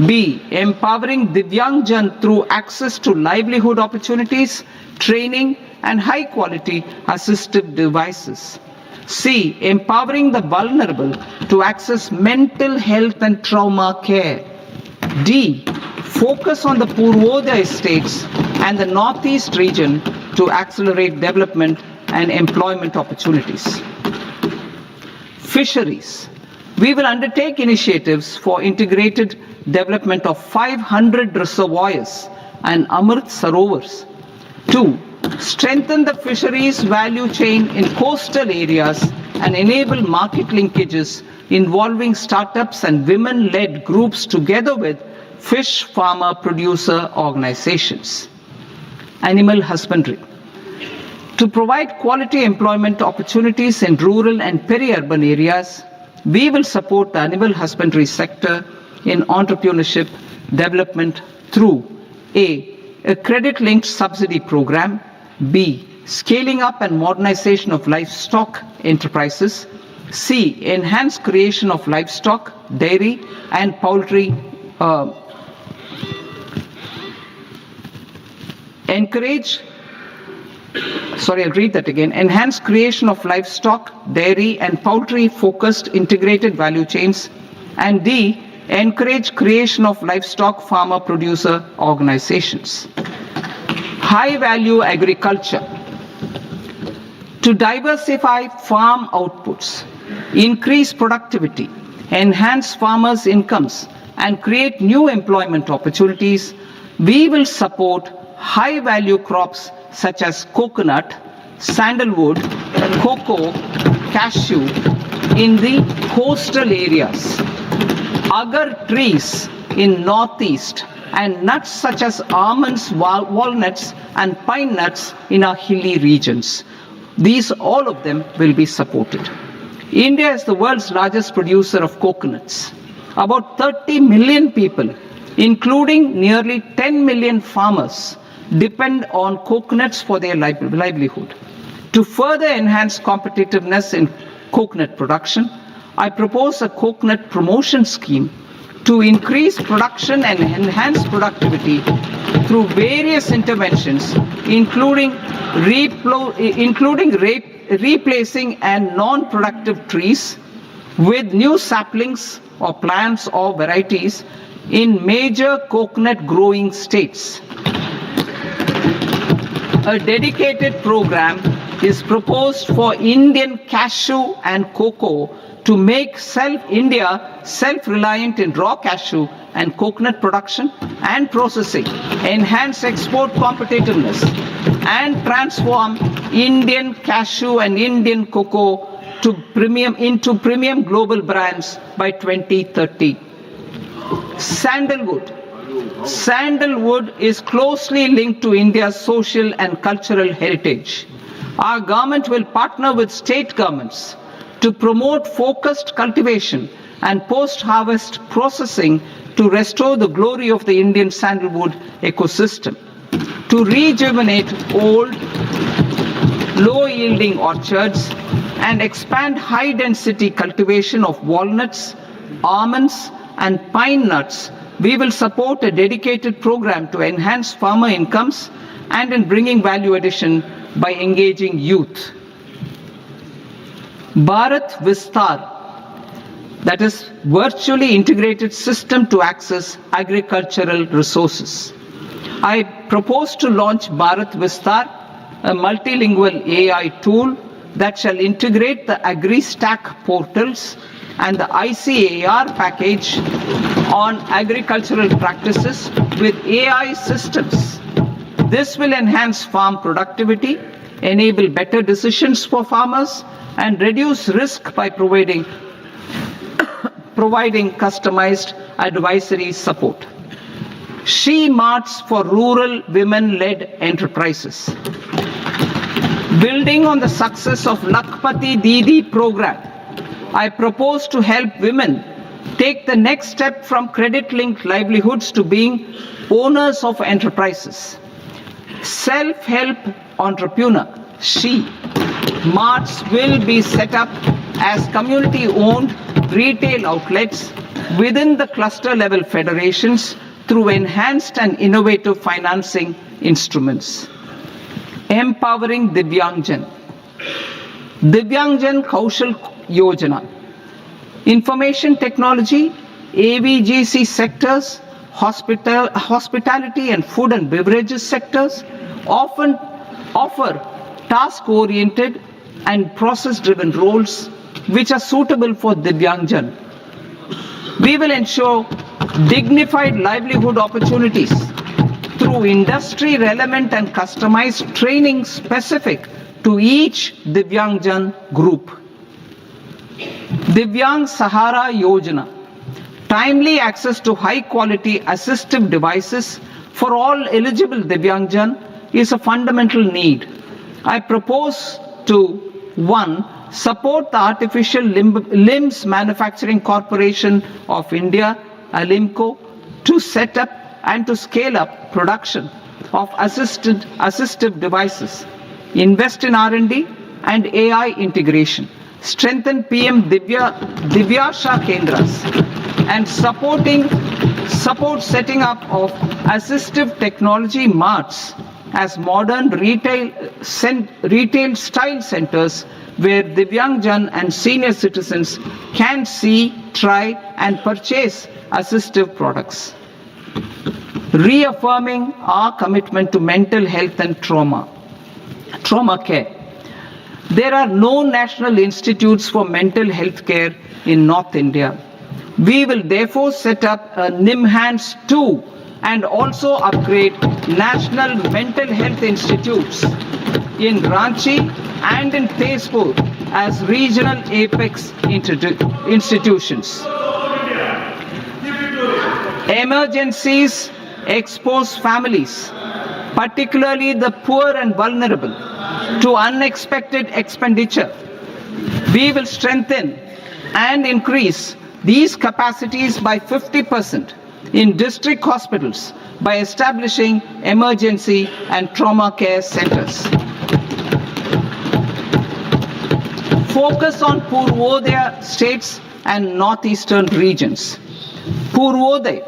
B. Empowering Divyangjan through access to livelihood opportunities, training, and high-quality assistive devices. C. Empowering the vulnerable to access mental health and trauma care. D. Focus on the Purvodaya states and the Northeast region to accelerate development and employment opportunities. Fisheries. We will undertake initiatives for integrated development of 500 reservoirs and Amrit Sarovars. 2. Strengthen the fisheries value chain in coastal areas and enable market linkages involving startups and women-led groups together with fish farmer producer organizations. Animal husbandry. To provide quality employment opportunities in rural and peri-urban areas, we will support the animal husbandry sector in entrepreneurship development through a credit-linked subsidy program, B, scaling up and modernization of livestock enterprises, C, enhanced creation of livestock, dairy, and poultry enhanced creation of livestock, dairy, and poultry-focused integrated value chains, and D, encourage creation of livestock farmer producer organizations. High-value agriculture. To diversify farm outputs, increase productivity, enhance farmers' incomes, and create new employment opportunities, we will support high-value crops such as coconut, sandalwood, cocoa, cashew in the coastal areas, agar trees in northeast, and nuts such as almonds, walnuts, and pine nuts in our hilly regions. These, all of them, will be supported. India is the world's largest producer of coconuts. About 30 million people including nearly 10 million farmers, depend on coconuts for their livelihood. To further enhance competitiveness in coconut production, I propose a coconut promotion scheme to increase production and enhance productivity through various interventions, including replacing and non-productive trees with new saplings or plants or varieties in major coconut growing states. A dedicated program is proposed for Indian cashew and cocoa to make India self-reliant in raw cashew and coconut production and processing, enhance export competitiveness, and transform Indian cashew and Indian cocoa into premium global brands by 2030. Sandalwood. Sandalwood is closely linked to India's social and cultural heritage. Our government will partner with state governments to promote focused cultivation and post-harvest processing to restore the glory of the Indian sandalwood ecosystem, to rejuvenate old, low-yielding orchards and expand high-density cultivation of walnuts, almonds, and pine nuts. We will support a dedicated program to enhance farmer incomes and in bringing value addition by engaging youth. Bharat Vistar, that is virtually integrated system to access agricultural resources. I propose to launch Bharat Vistar, a multilingual AI tool that shall integrate the AgriStack portals and the ICAR package on agricultural practices with AI systems. This will enhance farm productivity, enable better decisions for farmers, and reduce risk by providing customized advisory support. She Marts for rural women-led enterprises. Building on the success of Lakpati Didi program, I propose to help women take the next step from credit-linked livelihoods to being owners of enterprises. Self-help entrepreneur, She Marts will be set up as community-owned retail outlets within the cluster-level federations through enhanced and innovative financing instruments. Empowering Divyangjan. Divyangjan Kaushal Yojana. Information technology, AVGC sectors, hospitality and food and beverages sectors often offer task-oriented and process-driven roles which are suitable for Divyangjan. We will ensure dignified livelihood opportunities through industry-relevant and customized training specific to each Divyangjan group. Divyang Sahara Yojana. Timely access to high-quality assistive devices for all eligible Divyangjan is a fundamental need. I propose to 1. Support the Artificial Limbs Manufacturing Corporation of India, Alimco, to set up and to scale up production of assistive devices, invest in R&D and AI integration, strengthen PM Divyasha Kendras, and support setting up of assistive technology marts as modern retail style centers where Divyangjan and senior citizens can see, try and purchase assistive products. Reaffirming our commitment to mental health and trauma care. There are no national institutes for mental health care in North India. We will therefore set up a NIMHANS 2 and also upgrade national mental health institutes in Ranchi and in Tezpur as regional apex institutions. Emergencies expose families, particularly the poor and vulnerable, to unexpected expenditure. We will strengthen and increase these capacities by 50% in district hospitals by establishing emergency and trauma care centers. Focus on Purvodaya states and northeastern regions. Purvodaya,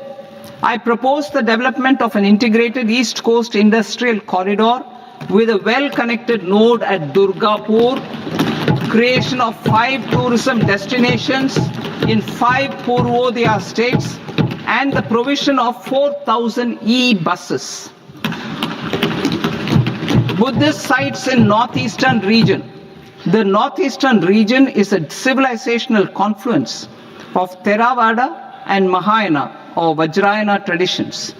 I propose the development of an integrated East Coast industrial corridor with a well-connected node at Durgapur, creation of 5 tourism destinations in 5 Purvodaya states, and the provision of 4,000 e-buses. Buddhist sites in northeastern region. The northeastern region is a civilizational confluence of Theravada and Mahayana or Vajrayana traditions.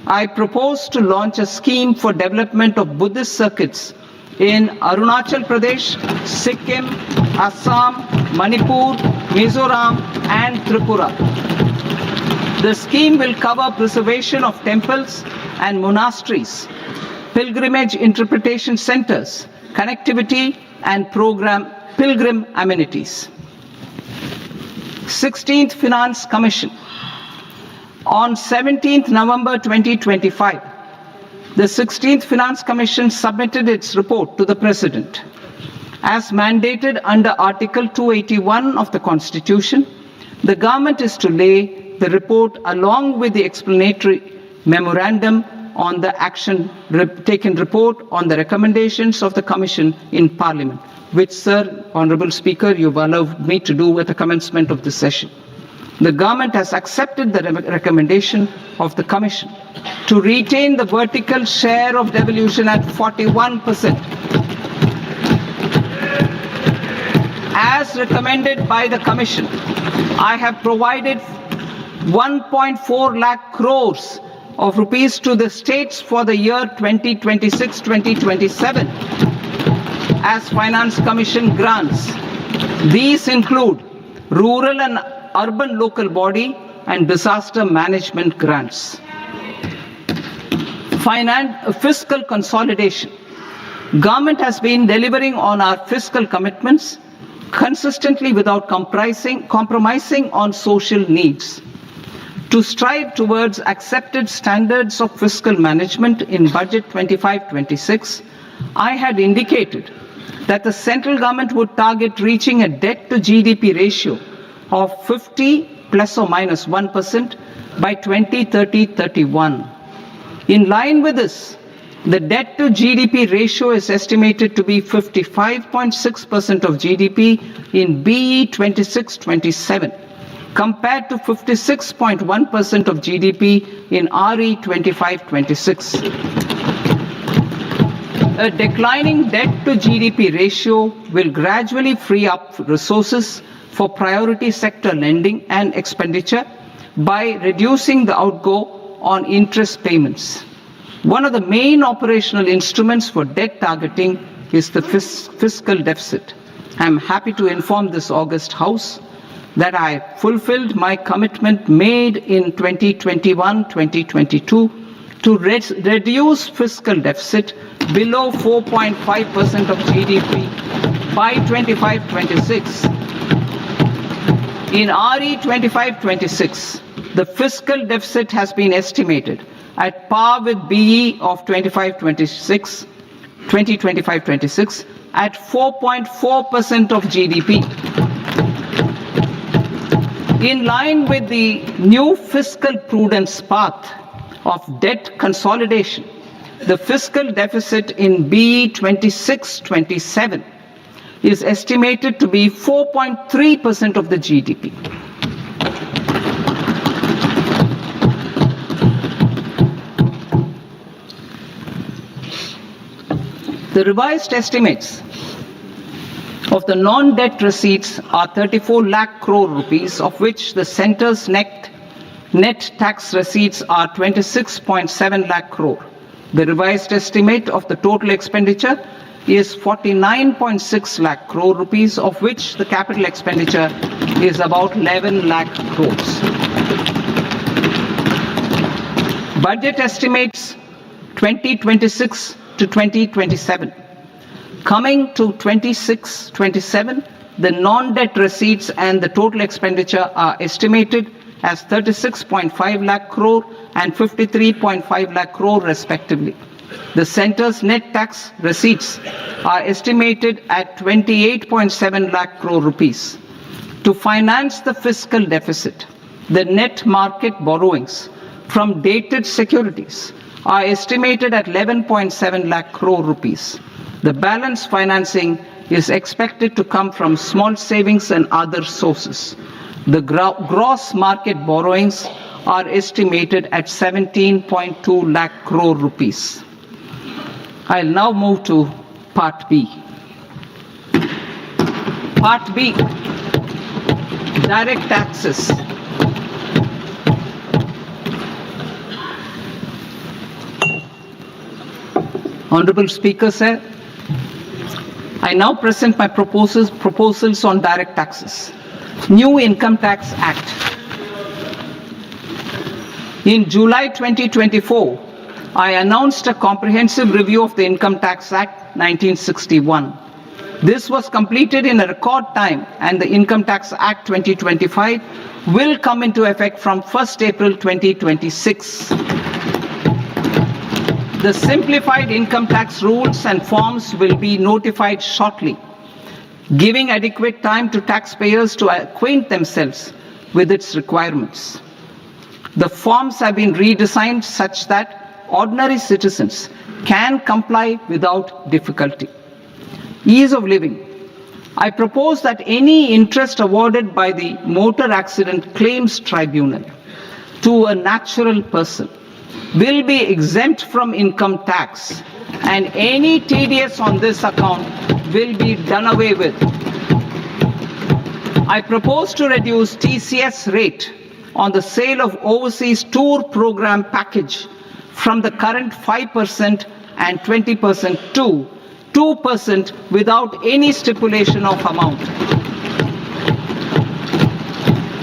I propose to launch a scheme for development of Buddhist circuits in Arunachal Pradesh, Sikkim, Assam, Manipur, Mizoram, and Tripura. The scheme will cover preservation of temples and monasteries, pilgrimage interpretation centers, connectivity, and pilgrim amenities. 16th Finance Commission. On 17th November 2025, the 16th Finance Commission submitted its report to the President. As mandated under Article 281 of the Constitution, the government is to lay the report along with the explanatory memorandum on the action taken report on the recommendations of the Commission in Parliament, which, Sir, Honourable Speaker, you've allowed me to do at the commencement of this session. The government has accepted the recommendation of the Commission to retain the vertical share of devolution at 41%. As recommended by the Commission, I have provided 1.4 lakh crores of rupees to the states for the year 2026-2027 as Finance Commission grants. These include rural and urban local body and disaster management grants. Fiscal consolidation. Government has been delivering on our fiscal commitments consistently without compromising on social needs. To strive towards accepted standards of fiscal management in Budget 25-26, I had indicated that the central government would target reaching a debt to GDP ratio of 50 plus or minus 1% by 2030-31. In line with this, the debt to GDP ratio is estimated to be 55.6% of GDP in BE 26-27, compared to 56.1% of GDP in RE 25-26. A declining debt to GDP ratio will gradually free up resources for priority sector lending and expenditure by reducing the outgo on interest payments. One of the main operational instruments for debt targeting is the fiscal deficit. I am happy to inform this august House that I fulfilled my commitment made in 2021-2022 to reduce fiscal deficit below 4.5% of GDP by 25-26. In RE 25-26, the fiscal deficit has been estimated at par with BE of 2025-26 at 4.4% of GDP. In line with the new fiscal prudence path of debt consolidation, the fiscal deficit in BE 26-27 is estimated to be 4.3% of the GDP. The revised estimates of the non-debt receipts are 34 lakh crore rupees, of which the centre's net tax receipts are 26.7 lakh crore. The revised estimate of the total expenditure is 49.6 lakh crore rupees, of which the capital expenditure is about 11 lakh crores. Budget estimates 2026 to 2027. Coming to 26-27, the non-debt receipts and the total expenditure are estimated as 36.5 lakh crore and 53.5 lakh crore respectively. The centre's net tax receipts are estimated at 28.7 lakh crore rupees. To finance the fiscal deficit, the net market borrowings from dated securities are estimated at 11.7 lakh crore rupees. The balance financing is expected to come from small savings and other sources. The gross market borrowings are estimated at 17.2 lakh crore rupees. I'll now move to Part B. Part B, direct taxes. Honorable Speaker, sir, I now present my proposals on direct taxes. New Income Tax Act. In July 2024, I announced a comprehensive review of the Income Tax Act 1961. This was completed in a record time, and the Income Tax Act 2025 will come into effect from 1st April 2026. The simplified income tax rules and forms will be notified shortly, giving adequate time to taxpayers to acquaint themselves with its requirements. The forms have been redesigned such that ordinary citizens can comply without difficulty. Ease of living. I propose that any interest awarded by the Motor Accident Claims Tribunal to a natural person will be exempt from income tax, and any TDS on this account will be done away with. I propose to reduce TCS rate on the sale of overseas tour program package from the current 5% and 20% to 2% without any stipulation of amount.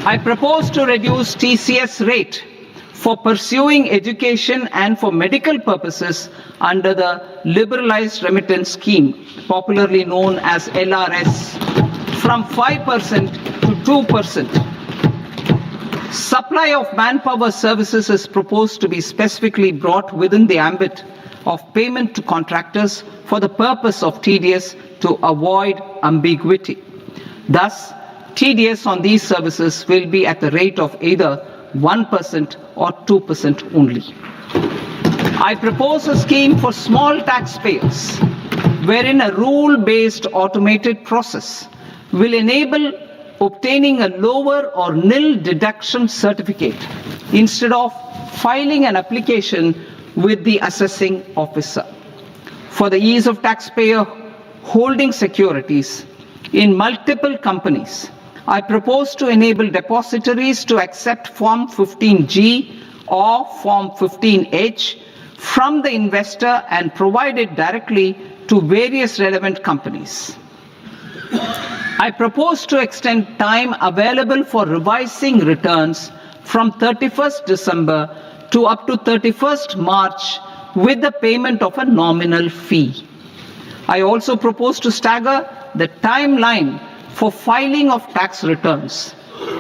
I propose to reduce TCS rate for pursuing education and for medical purposes under the Liberalized Remittance Scheme, popularly known as LRS, from 5% to 2%. Supply of manpower services is proposed to be specifically brought within the ambit of payment to contractors for the purpose of TDS to avoid ambiguity. Thus, TDS on these services will be at the rate of either 1% or 2% only. I propose a scheme for small taxpayers wherein a rule-based automated process will enable obtaining a lower or nil deduction certificate instead of filing an application with the assessing officer. For the ease of taxpayer holding securities in multiple companies, I propose to enable depositories to accept Form 15G or Form 15H from the investor and provide it directly to various relevant companies. I propose to extend time available for revising returns from 31st December to up to 31st March with the payment of a nominal fee. I also propose to stagger the timeline for filing of tax returns.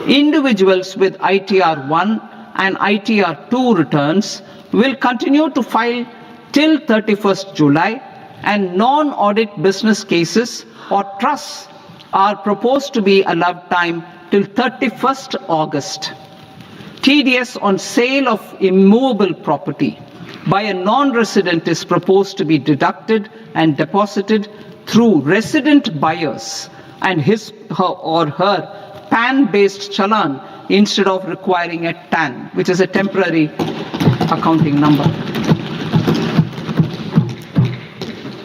Individuals with ITR 1 and ITR 2 returns will continue to file till 31st July, and non-audit business cases or trusts are proposed to be allowed time till 31st August. TDS on sale of immovable property by a non-resident is proposed to be deducted and deposited through resident buyers and his or her PAN-based challan instead of requiring a TAN, which is a temporary accounting number.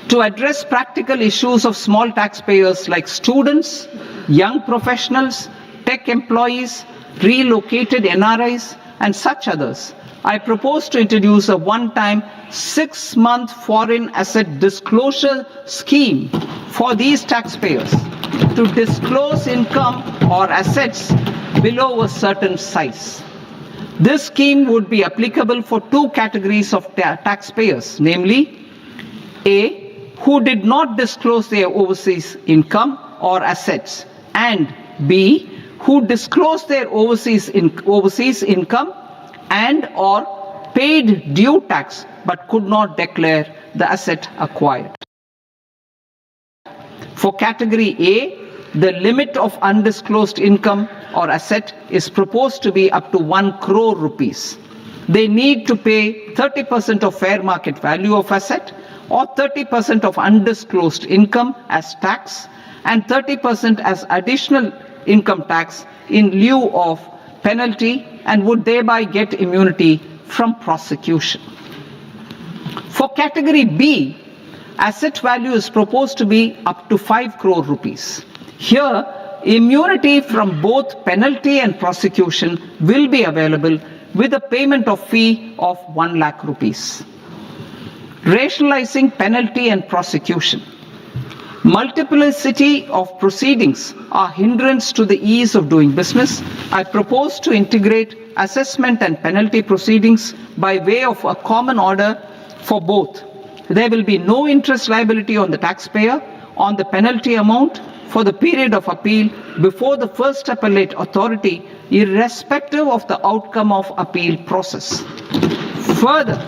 To address practical issues of small taxpayers like students, young professionals, tech employees, relocated NRIs, and such others, I propose to introduce a one-time 6-month foreign asset disclosure scheme for these taxpayers to disclose income or assets below a certain size. This scheme would be applicable for two categories of taxpayers, namely A, who did not disclose their overseas income or assets, and B, who disclose their overseas income and or paid due tax but could not declare the asset acquired. For category A, the limit of undisclosed income or asset is proposed to be up to 1 crore rupees. They need to pay 30% of fair market value of asset or 30% of undisclosed income as tax and 30% as additional income tax in lieu of penalty and would thereby get immunity from prosecution. For category B, asset value is proposed to be up to 5 crore rupees. Here, immunity from both penalty and prosecution will be available with a payment of fee of 1 lakh rupees. Rationalizing penalty and prosecution. Multiplicity of proceedings are hindrance to the ease of doing business. I propose to integrate assessment and penalty proceedings by way of a common order for both. There will be no interest liability on the taxpayer on the penalty amount for the period of appeal before the first appellate authority, irrespective of the outcome of appeal process. Further,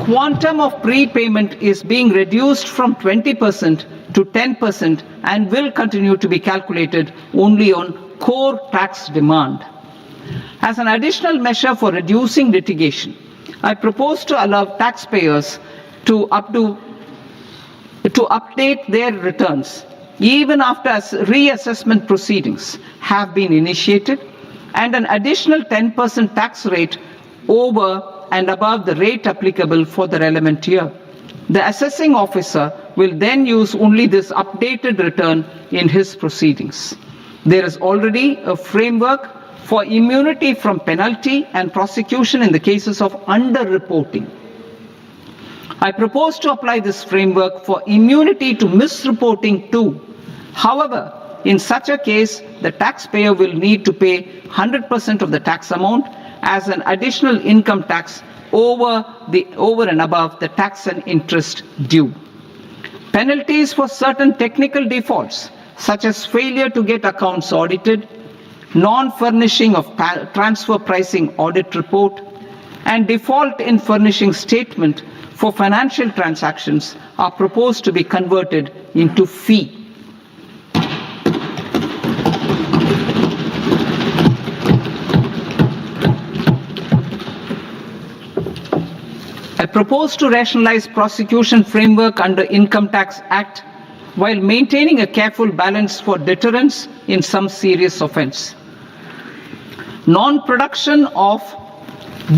quantum of prepayment is being reduced from 20% to 10% and will continue to be calculated only on core tax demand. As an additional measure for reducing litigation, I propose to allow taxpayers to update their returns even after reassessment proceedings have been initiated and an additional 10% tax rate over and above the rate applicable for the relevant year. The assessing officer will then use only this updated return in his proceedings. There is already a framework for immunity from penalty and prosecution in the cases of underreporting. I propose to apply this framework for immunity to misreporting too. However, in such a case, the taxpayer will need to pay 100% of the tax amount as an additional income tax over and above the tax and interest due. Penalties for certain technical defaults, such as failure to get accounts audited, non-furnishing of transfer pricing audit report, and default in furnishing statement for financial transactions are proposed to be converted into fee. I propose to rationalize prosecution framework under Income Tax Act while maintaining a careful balance for deterrence in some serious offence. Non-production of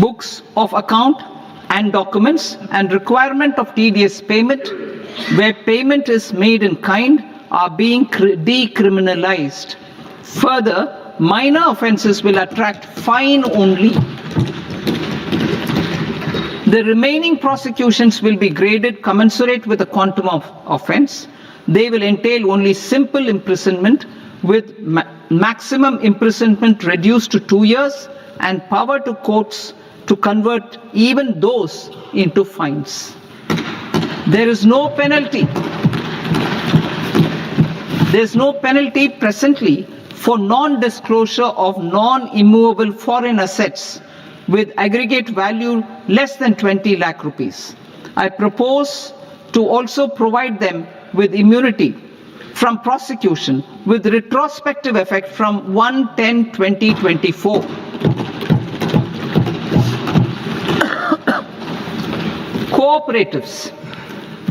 books of account and documents and requirement of TDS payment where payment is made in kind are being decriminalized. Further, minor offences will attract fine only. The remaining prosecutions will be graded commensurate with the quantum of offence. They will entail only simple imprisonment with maximum imprisonment reduced to 2 years and power to courts to convert even those into fines. There is no penalty. There is no penalty presently for non-disclosure of non-immovable foreign assets with aggregate value less than 20 lakh rupees. I propose to also provide them with immunity from prosecution with retrospective effect from 1/10/2024. Cooperatives.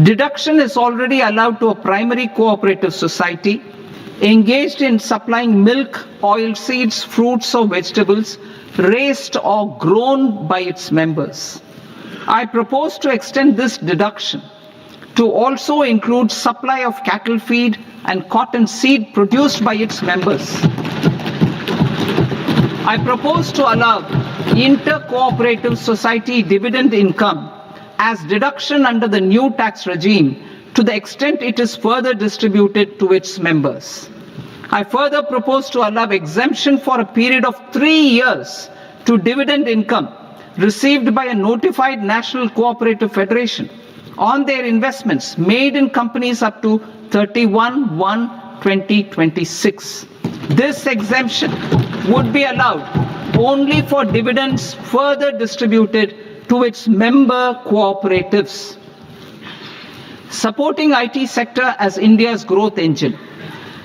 Deduction is already allowed to a primary cooperative society engaged in supplying milk, oil seeds, fruits or vegetables raised or grown by its members. I propose to extend this deduction to also include supply of cattle feed and cotton seed produced by its members. I propose to allow inter-cooperative society dividend income as deduction under the new tax regime to the extent it is further distributed to its members. I further propose to allow exemption for a period of 3 years to dividend income received by a notified national cooperative federation on their investments made in companies up to 31/1 2026. This exemption would be allowed only for dividends further distributed to its member cooperatives. Supporting IT sector as India's growth engine.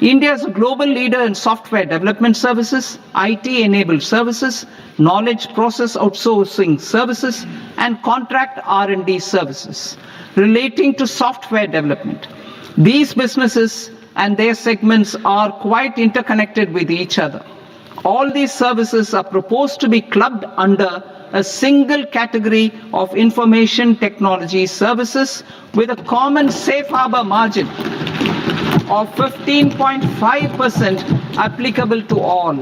India is a global leader in software development services, IT-enabled services, knowledge process outsourcing services, and contract R&D services relating to software development. These businesses and their segments are quite interconnected with each other. All these services are proposed to be clubbed under a single category of information technology services with a common safe harbor margin of 15.5% applicable to all.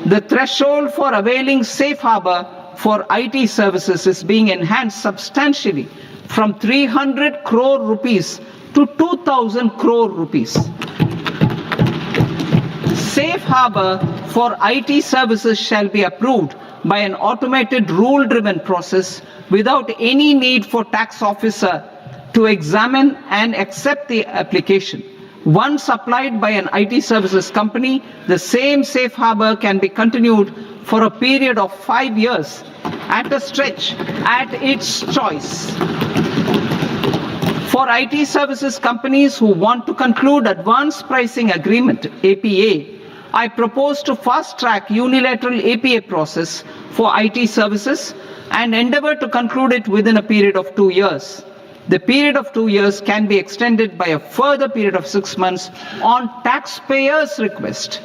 The threshold for availing safe harbor for IT services is being enhanced substantially from 300 crore rupees to 2,000 crore rupees. Safe harbor for IT services shall be approved by an automated rule-driven process without any need for tax officer to examine and accept the application. Once applied by an IT services company, the same safe harbor can be continued for a period of 5 years at a stretch at its choice. For IT services companies who want to conclude advanced pricing agreement, APA, I propose to fast-track unilateral APA process for IT services and endeavor to conclude it within a period of 2 years. The period of 2 years can be extended by a further period of 6 months on taxpayers' request.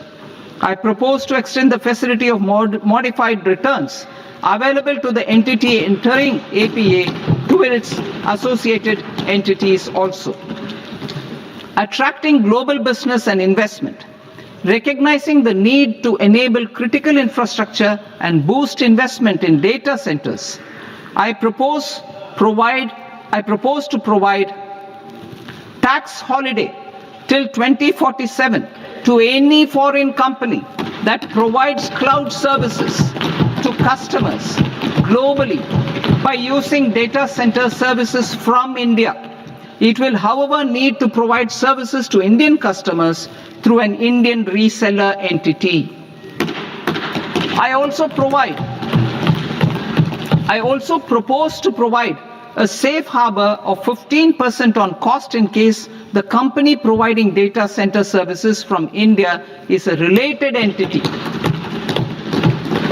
I propose to extend the facility of modified returns available to the entity entering APA to its associated entities also. Attracting global business and investment. Recognizing the need to enable critical infrastructure and boost investment in data centers, I propose to provide tax holiday till 2047 to any foreign company that provides cloud services to customers globally by using data center services from India. It will, however, need to provide services to Indian customers through an Indian reseller entity. I also propose to provide a safe harbor of 15% on cost in case the company providing data center services from India is a related entity.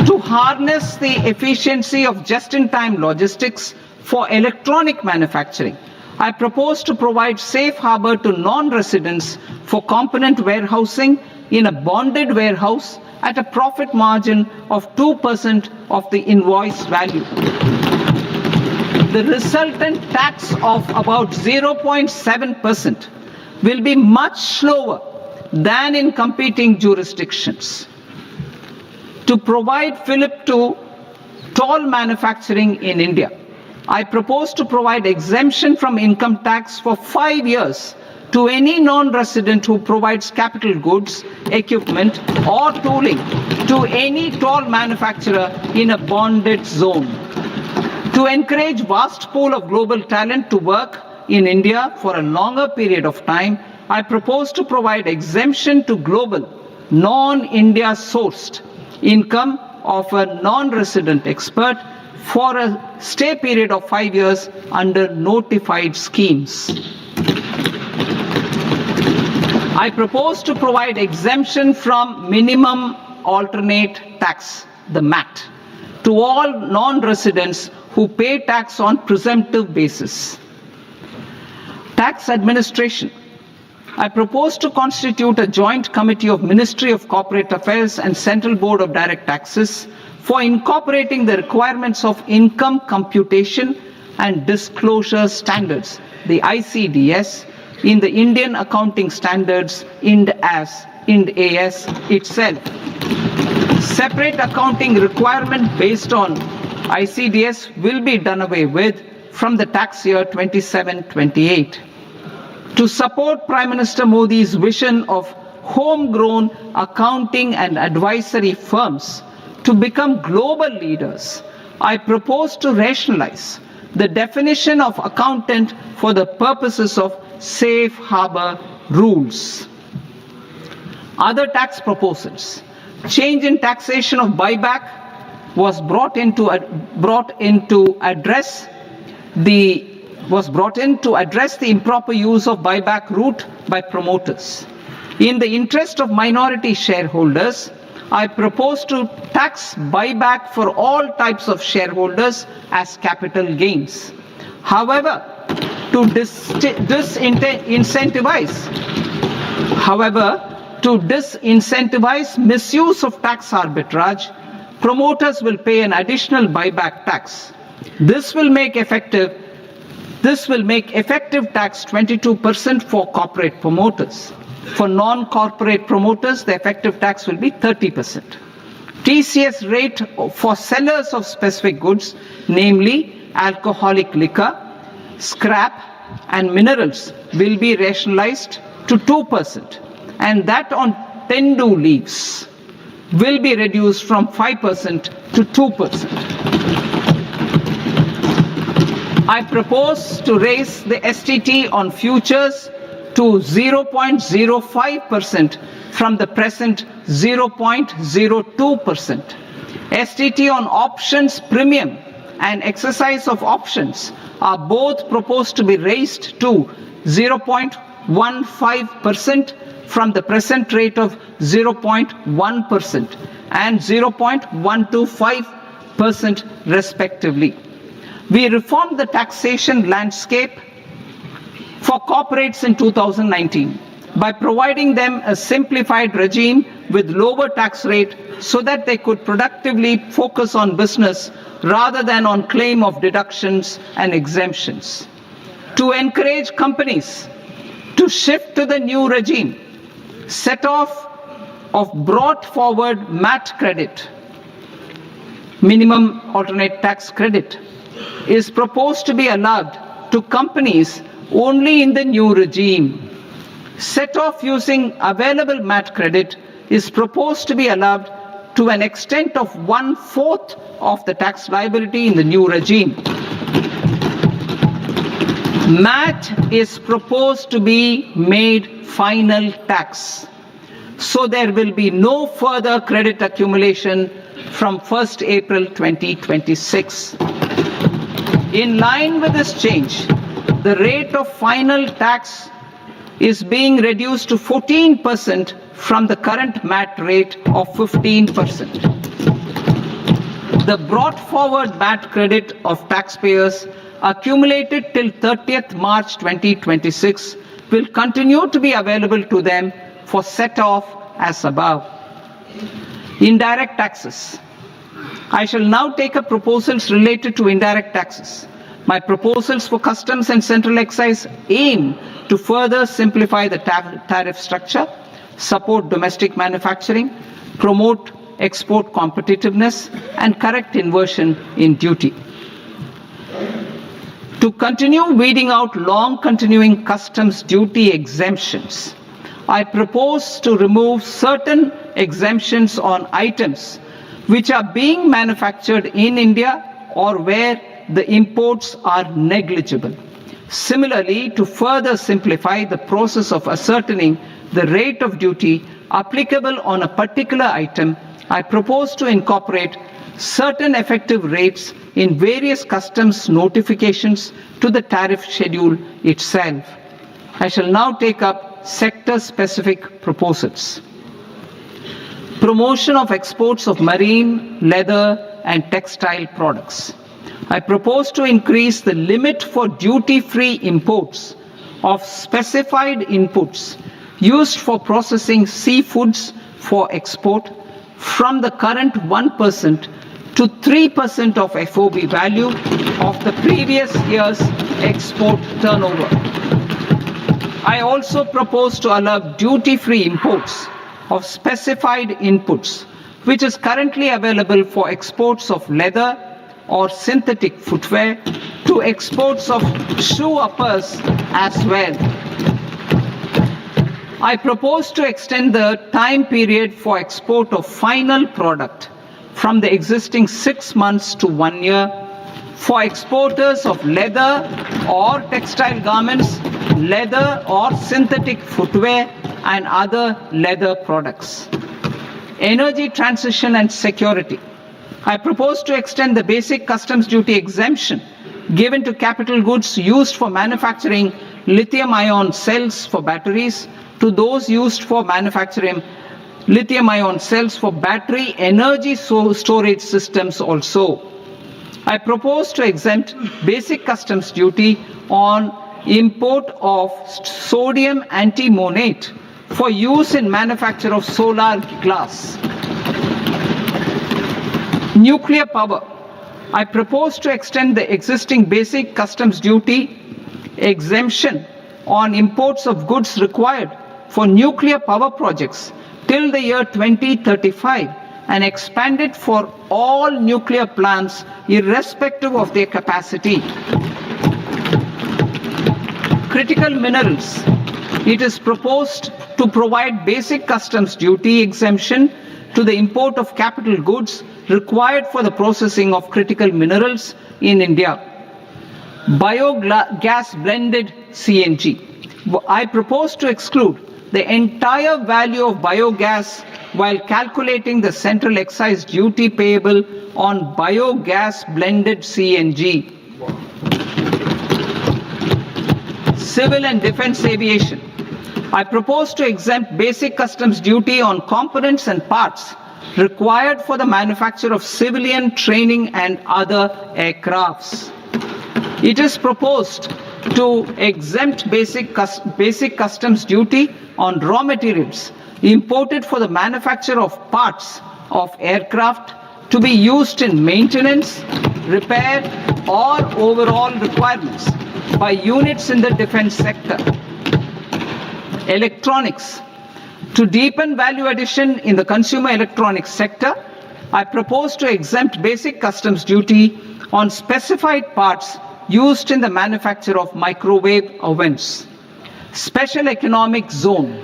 To harness the efficiency of just-in-time logistics for electronic manufacturing, I propose to provide safe harbor to non-residents for component warehousing in a bonded warehouse at a profit margin of 2% of the invoice value. The resultant tax of about 0.7% will be much lower than in competing jurisdictions. To provide fillip to toll manufacturing in India, I propose to provide exemption from income tax for 5 years to any non-resident who provides capital goods, equipment, or tooling to any toll manufacturer in a bonded zone. To encourage vast pool of global talent to work in India for a longer period of time, I propose to provide exemption to global, non-India sourced income of a non-resident expert for a stay period of 5 years under notified schemes. I propose to provide exemption from minimum alternate tax, the MAT, to all non-residents who pay tax on presumptive basis. Tax administration. I propose to constitute a joint committee of Ministry of Corporate Affairs and Central Board of Direct Taxes for incorporating the requirements of income computation and disclosure standards, the ICDS, in the Indian Accounting Standards, IND AS itself. Separate accounting requirement based on ICDS will be done away with from the tax year 27-28. To support Prime Minister Modi's vision of homegrown accounting and advisory firms to become global leaders, I propose to rationalize the definition of accountant for the purposes of safe harbor rules. Other tax proposals. Change in taxation of buyback was brought in to address the improper use of buyback route by promoters. In the interest of minority shareholders, I propose to tax buyback for all types of shareholders as capital gains. However, to disincentivize misuse of tax arbitrage, promoters will pay an additional buyback tax. This will make effective tax 22% for corporate promoters. For non-corporate promoters, the effective tax will be 30%. TCS rate for sellers of specific goods, namely alcoholic liquor, scrap and minerals, will be rationalized to 2%, and that on tendu leaves will be reduced from 5% to 2%. I propose to raise the STT on futures to 0.05% from the present 0.02%. STT on options premium and exercise of options are both proposed to be raised to 0.15% from the present rate of 0.1% and 0.125% respectively. We reformed the taxation landscape for corporates in 2019 by providing them a simplified regime with lower tax rate so that they could productively focus on business rather than on claim of deductions and exemptions. To encourage companies to shift to the new regime, set off of brought forward MAT credit, minimum alternate tax credit, is proposed to be allowed to companies only in the new regime. Set off using available MAT credit is proposed to be allowed to an extent of 1/4 of the tax liability in the new regime. MAT is proposed to be made final tax, so there will be no further credit accumulation from 1st April 2026. In line with this change, the rate of final tax is being reduced to 14% from the current MAT rate of 15%. The brought forward MAT credit of taxpayers accumulated till 30th March 2026 will continue to be available to them for set off as above. Indirect taxes. I shall now take up proposals related to indirect taxes. My proposals for customs and central excise aim to further simplify the tariff structure, support domestic manufacturing, promote export competitiveness, and correct inversion in duty. To continue weeding out long continuing customs duty exemptions, I propose to remove certain exemptions on items which are being manufactured in India or where the imports are negligible. Similarly, to further simplify the process of ascertaining the rate of duty applicable on a particular item, I propose to incorporate certain effective rates in various customs notifications to the tariff schedule itself. I shall now take up sector-specific proposals. Promotion of exports of marine, leather, and textile products. I propose to increase the limit for duty-free imports of specified inputs used for processing seafoods for export from the current 1% to 3% of FOB value of the previous year's export turnover. I also propose to allow duty-free imports of specified inputs, which is currently available for exports of leather or synthetic footwear, to exports of shoe uppers as well. I propose to extend the time period for export of final product from the existing 6 months to 1 year for exporters of leather or textile garments leather or synthetic footwear and other leather products. Energy transition and security. I propose to extend the basic customs duty exemption given to capital goods used for manufacturing lithium-ion cells for batteries to those used for manufacturing lithium-ion cells for battery energy storage systems also. I propose to exempt basic customs duty on import of sodium antimonate for use in manufacture of solar glass. Nuclear power. I propose to extend the existing basic customs duty exemption on imports of goods required for nuclear power projects till the year 2035 and expand it for all nuclear plants irrespective of their capacity. Critical minerals. It is proposed to provide basic customs duty exemption to the import of capital goods required for the processing of critical minerals in India. Biogas blended CNG. I propose to exclude the entire value of biogas while calculating the central excise duty payable on biogas blended CNG. Civil and defense aviation. I propose to exempt basic customs duty on components and parts required for the manufacture of civilian training and other aircrafts. It is proposed to exempt basic customs duty on raw materials imported for the manufacture of parts of aircraft to be used in maintenance, repair, or overall requirements by units in the defense sector. Electronics. To deepen value addition in the consumer electronics sector, I propose to exempt basic customs duty on specified parts used in the manufacture of microwave ovens. Special economic zone.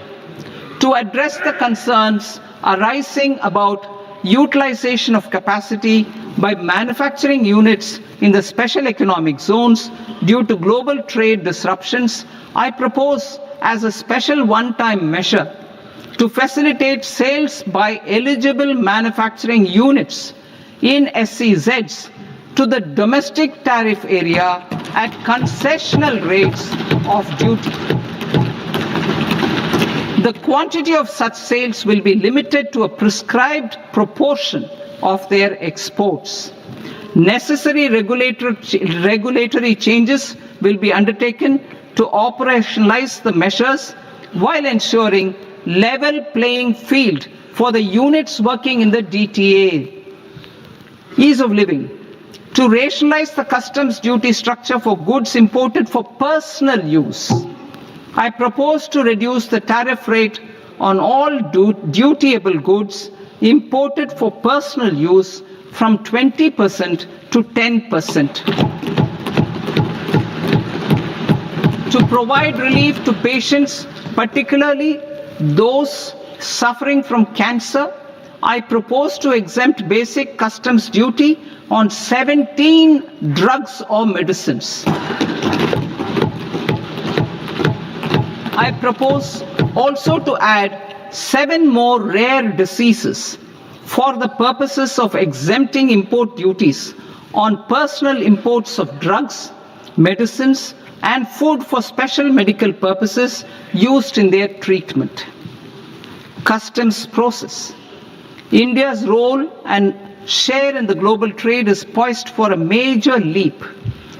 To address the concerns arising about utilization of capacity by manufacturing units in the special economic zones due to global trade disruptions, I propose as a special one-time measure to facilitate sales by eligible manufacturing units in SEZs to the domestic tariff area at concessional rates of duty. The quantity of such sales will be limited to a prescribed proportion of their exports. Necessary regulatory changes will be undertaken to operationalize the measures while ensuring level playing field for the units working in the DTA. Ease of living. To rationalize the customs duty structure for goods imported for personal use, I propose to reduce the tariff rate on all dutiable goods imported for personal use from 20% to 10%. To provide relief to patients, particularly those suffering from cancer, I propose to exempt basic customs duty on 17 drugs or medicines. I propose also to add 7 more rare diseases for the purposes of exempting import duties on personal imports of drugs, medicines, and food for special medical purposes used in their treatment. Customs process. India's role and share in the global trade is poised for a major leap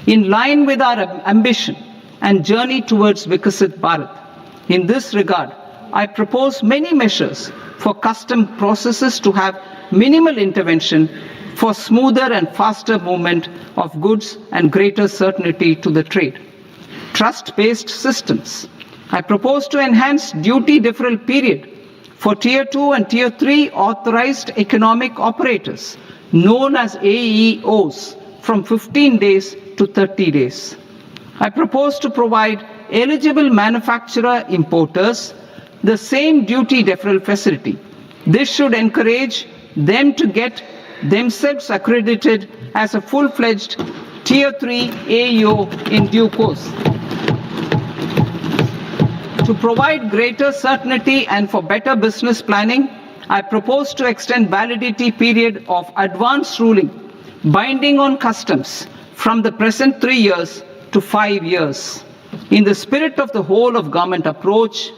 in line with our ambition and journey towards Vikasit Bharat. In this regard, I propose many measures for custom processes to have minimal intervention for smoother and faster movement of goods and greater certainty to the trade. Trust-based systems. I propose to enhance duty deferral period for Tier 2 and Tier 3 authorized economic operators, known as AEOs, from 15 days to 30 days. I propose to provide eligible manufacturer importers the same duty deferral facility. This should encourage them to get themselves accredited as a full-fledged Tier 3 AEO in due course. To provide greater certainty and for better business planning, I propose to extend validity period of advance ruling binding on customs from the present 3 years to 5 years. In the spirit of the whole of government approach,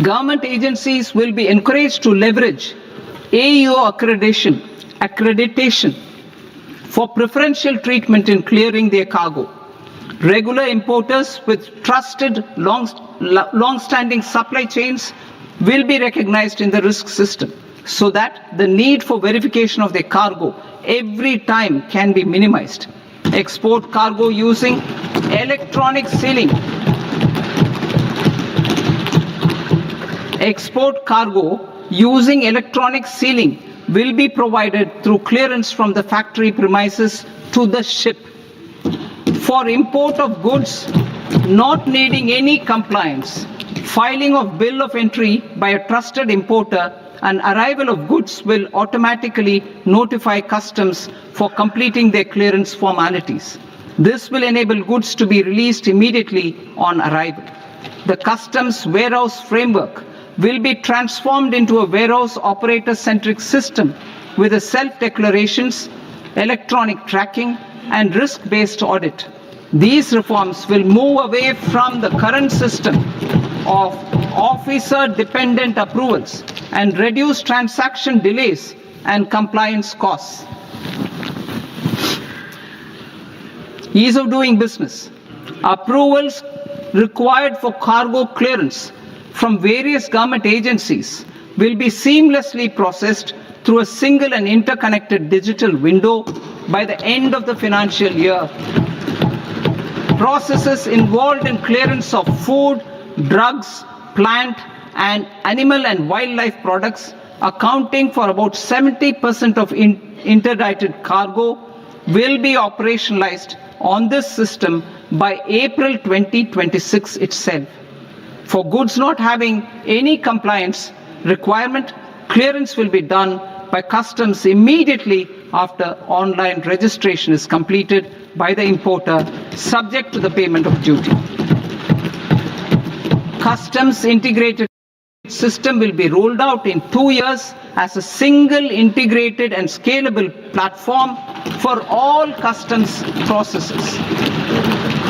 government agencies will be encouraged to leverage AEO accreditation for preferential treatment in clearing their cargo. Regular importers with trusted long-standing supply chains will be recognized in the risk system so that the need for verification of their cargo every time can be minimized. Export cargo using electronic sealing. Export cargo using electronic sealing will be provided through clearance from the factory premises to the ship. For import of goods not needing any compliance, filing of bill of entry by a trusted importer and arrival of goods will automatically notify customs for completing their clearance formalities. This will enable goods to be released immediately on arrival. The customs warehouse framework will be transformed into a warehouse operator-centric system with a self-declarations, electronic tracking, and risk-based audit. These reforms will move away from the current system of officer-dependent approvals and reduce transaction delays and compliance costs. Ease of doing business. Approvals required for cargo clearance from various government agencies will be seamlessly processed through a single and interconnected digital window by the end of the financial year. Processes involved in clearance of food, drugs, plant and animal and wildlife products accounting for about 70% of interdicted cargo will be operationalized on this system by April 2026 itself. For goods not having any compliance requirement, clearance will be done by customs immediately after online registration is completed by the importer, subject to the payment of duty. Customs integrated system will be rolled out in 2 years as a single integrated and scalable platform for all customs processes.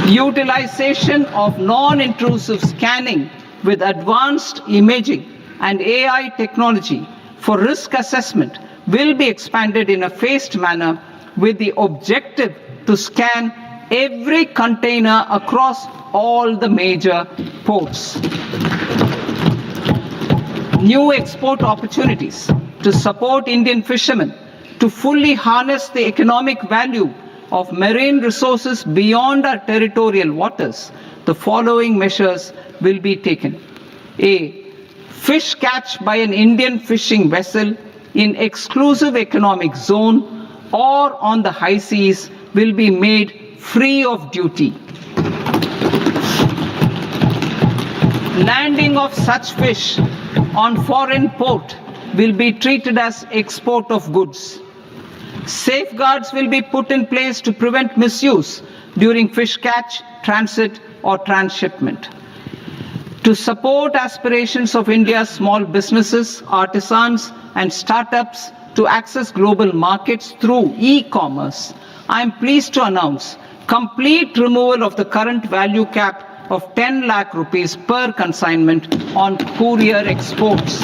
Utilization of non-intrusive scanning with advanced imaging and AI technology for risk assessment will be expanded in a phased manner with the objective to scan every container across all the major ports. New export opportunities to support Indian fishermen to fully harness the economic value of marine resources beyond our territorial waters. The following measures will be taken. A. Fish catch by an Indian fishing vessel in exclusive economic zone or on the high seas will be made free of duty. Landing of such fish on foreign port will be treated as export of goods. Safeguards will be put in place to prevent misuse during fish catch, transit or transshipment. To support aspirations of India's small businesses, artisans and startups to access global markets through e-commerce, I am pleased to announce complete removal of the current value cap of 10 lakh rupees per consignment on courier exports.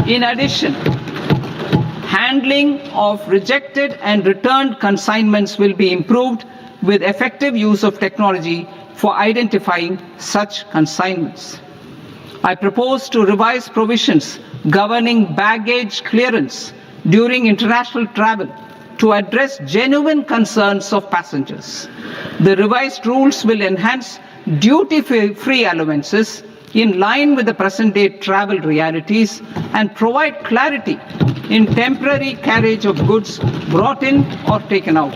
In addition, handling of rejected and returned consignments will be improved with effective use of technology for identifying such consignments. I propose to revise provisions governing baggage clearance during international travel to address genuine concerns of passengers. The revised rules will enhance duty-free allowances in line with the present-day travel realities and provide clarity in temporary carriage of goods brought in or taken out.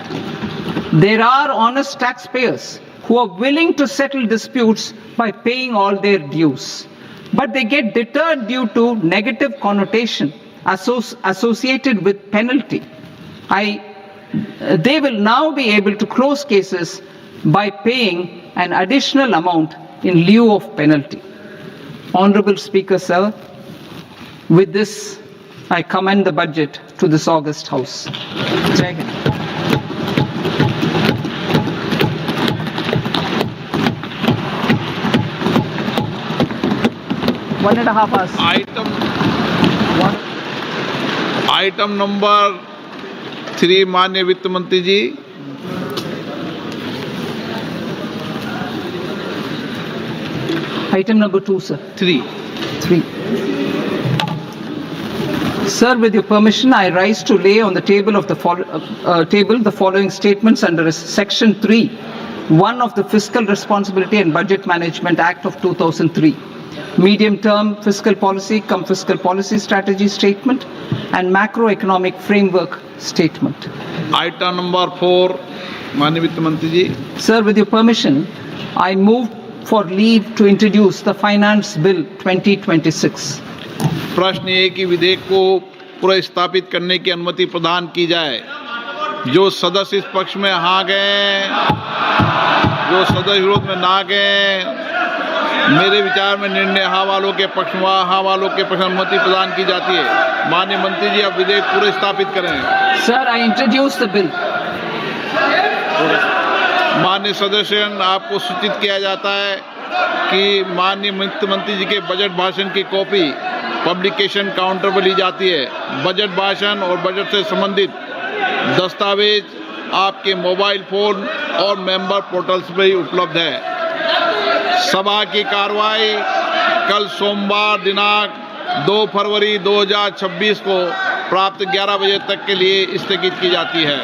There are honest taxpayers who are willing to settle disputes by paying all their dues, but they get deterred due to negative connotation associated with penalty. I they will now be able to close cases by paying an additional amount in lieu of penalty. Honorable Speaker, sir, with this, I commend the budget to this august House. Jai Hind. One and a half hours. Item number 3 माननीय वित्त मंत्री जी। Item number 2, sir. 3 Sir, with your permission, I rise to lay on the table of the the following statements under Section 3, 1 of the Fiscal Responsibility and Budget Management Act of 2003. Medium-term fiscal policy, fiscal policy strategy statement, and macroeconomic framework statement. Item number 4 माननीय वित्त मंत्री जी। Sir, with your permission, I move for leave to introduce the Finance Bill 2026. प्रश्न ये कि विधेयक को पुनर्स्थापित करने की अनुमति प्रदान की जाए। जो सदस्य इस पक्ष में हाँ गए, जो सदस्य विरोध में ना गए, मेरे विचार में निर्णय हाँ वालों के पक्ष में, हाँ वालों के पक्ष में अनुमति प्रदान की जाती है। माननीय मंत्री जी, अब विधेयक पुनर्स्थापित करें। Sir, I introduce the bill. माननीय सदस्यगण, आपको सूचित किया जाता है कि माननीय वित्त मंत्री जी के बजट भाषण की कॉपी पब्लिकेशन काउंटर पर ली जाती है। बजट भाषण और बजट से संबंधित दस्तावेज आपके मोबाइल फोन और मेंबर पोर्टल्स पर ही उपलब्ध है। सभा की कार्रवाई कल सोमवार दिनांक 2 फरवरी 2026 को प्राप्त 11 बजे तक के लिए स्थगित की जाती है।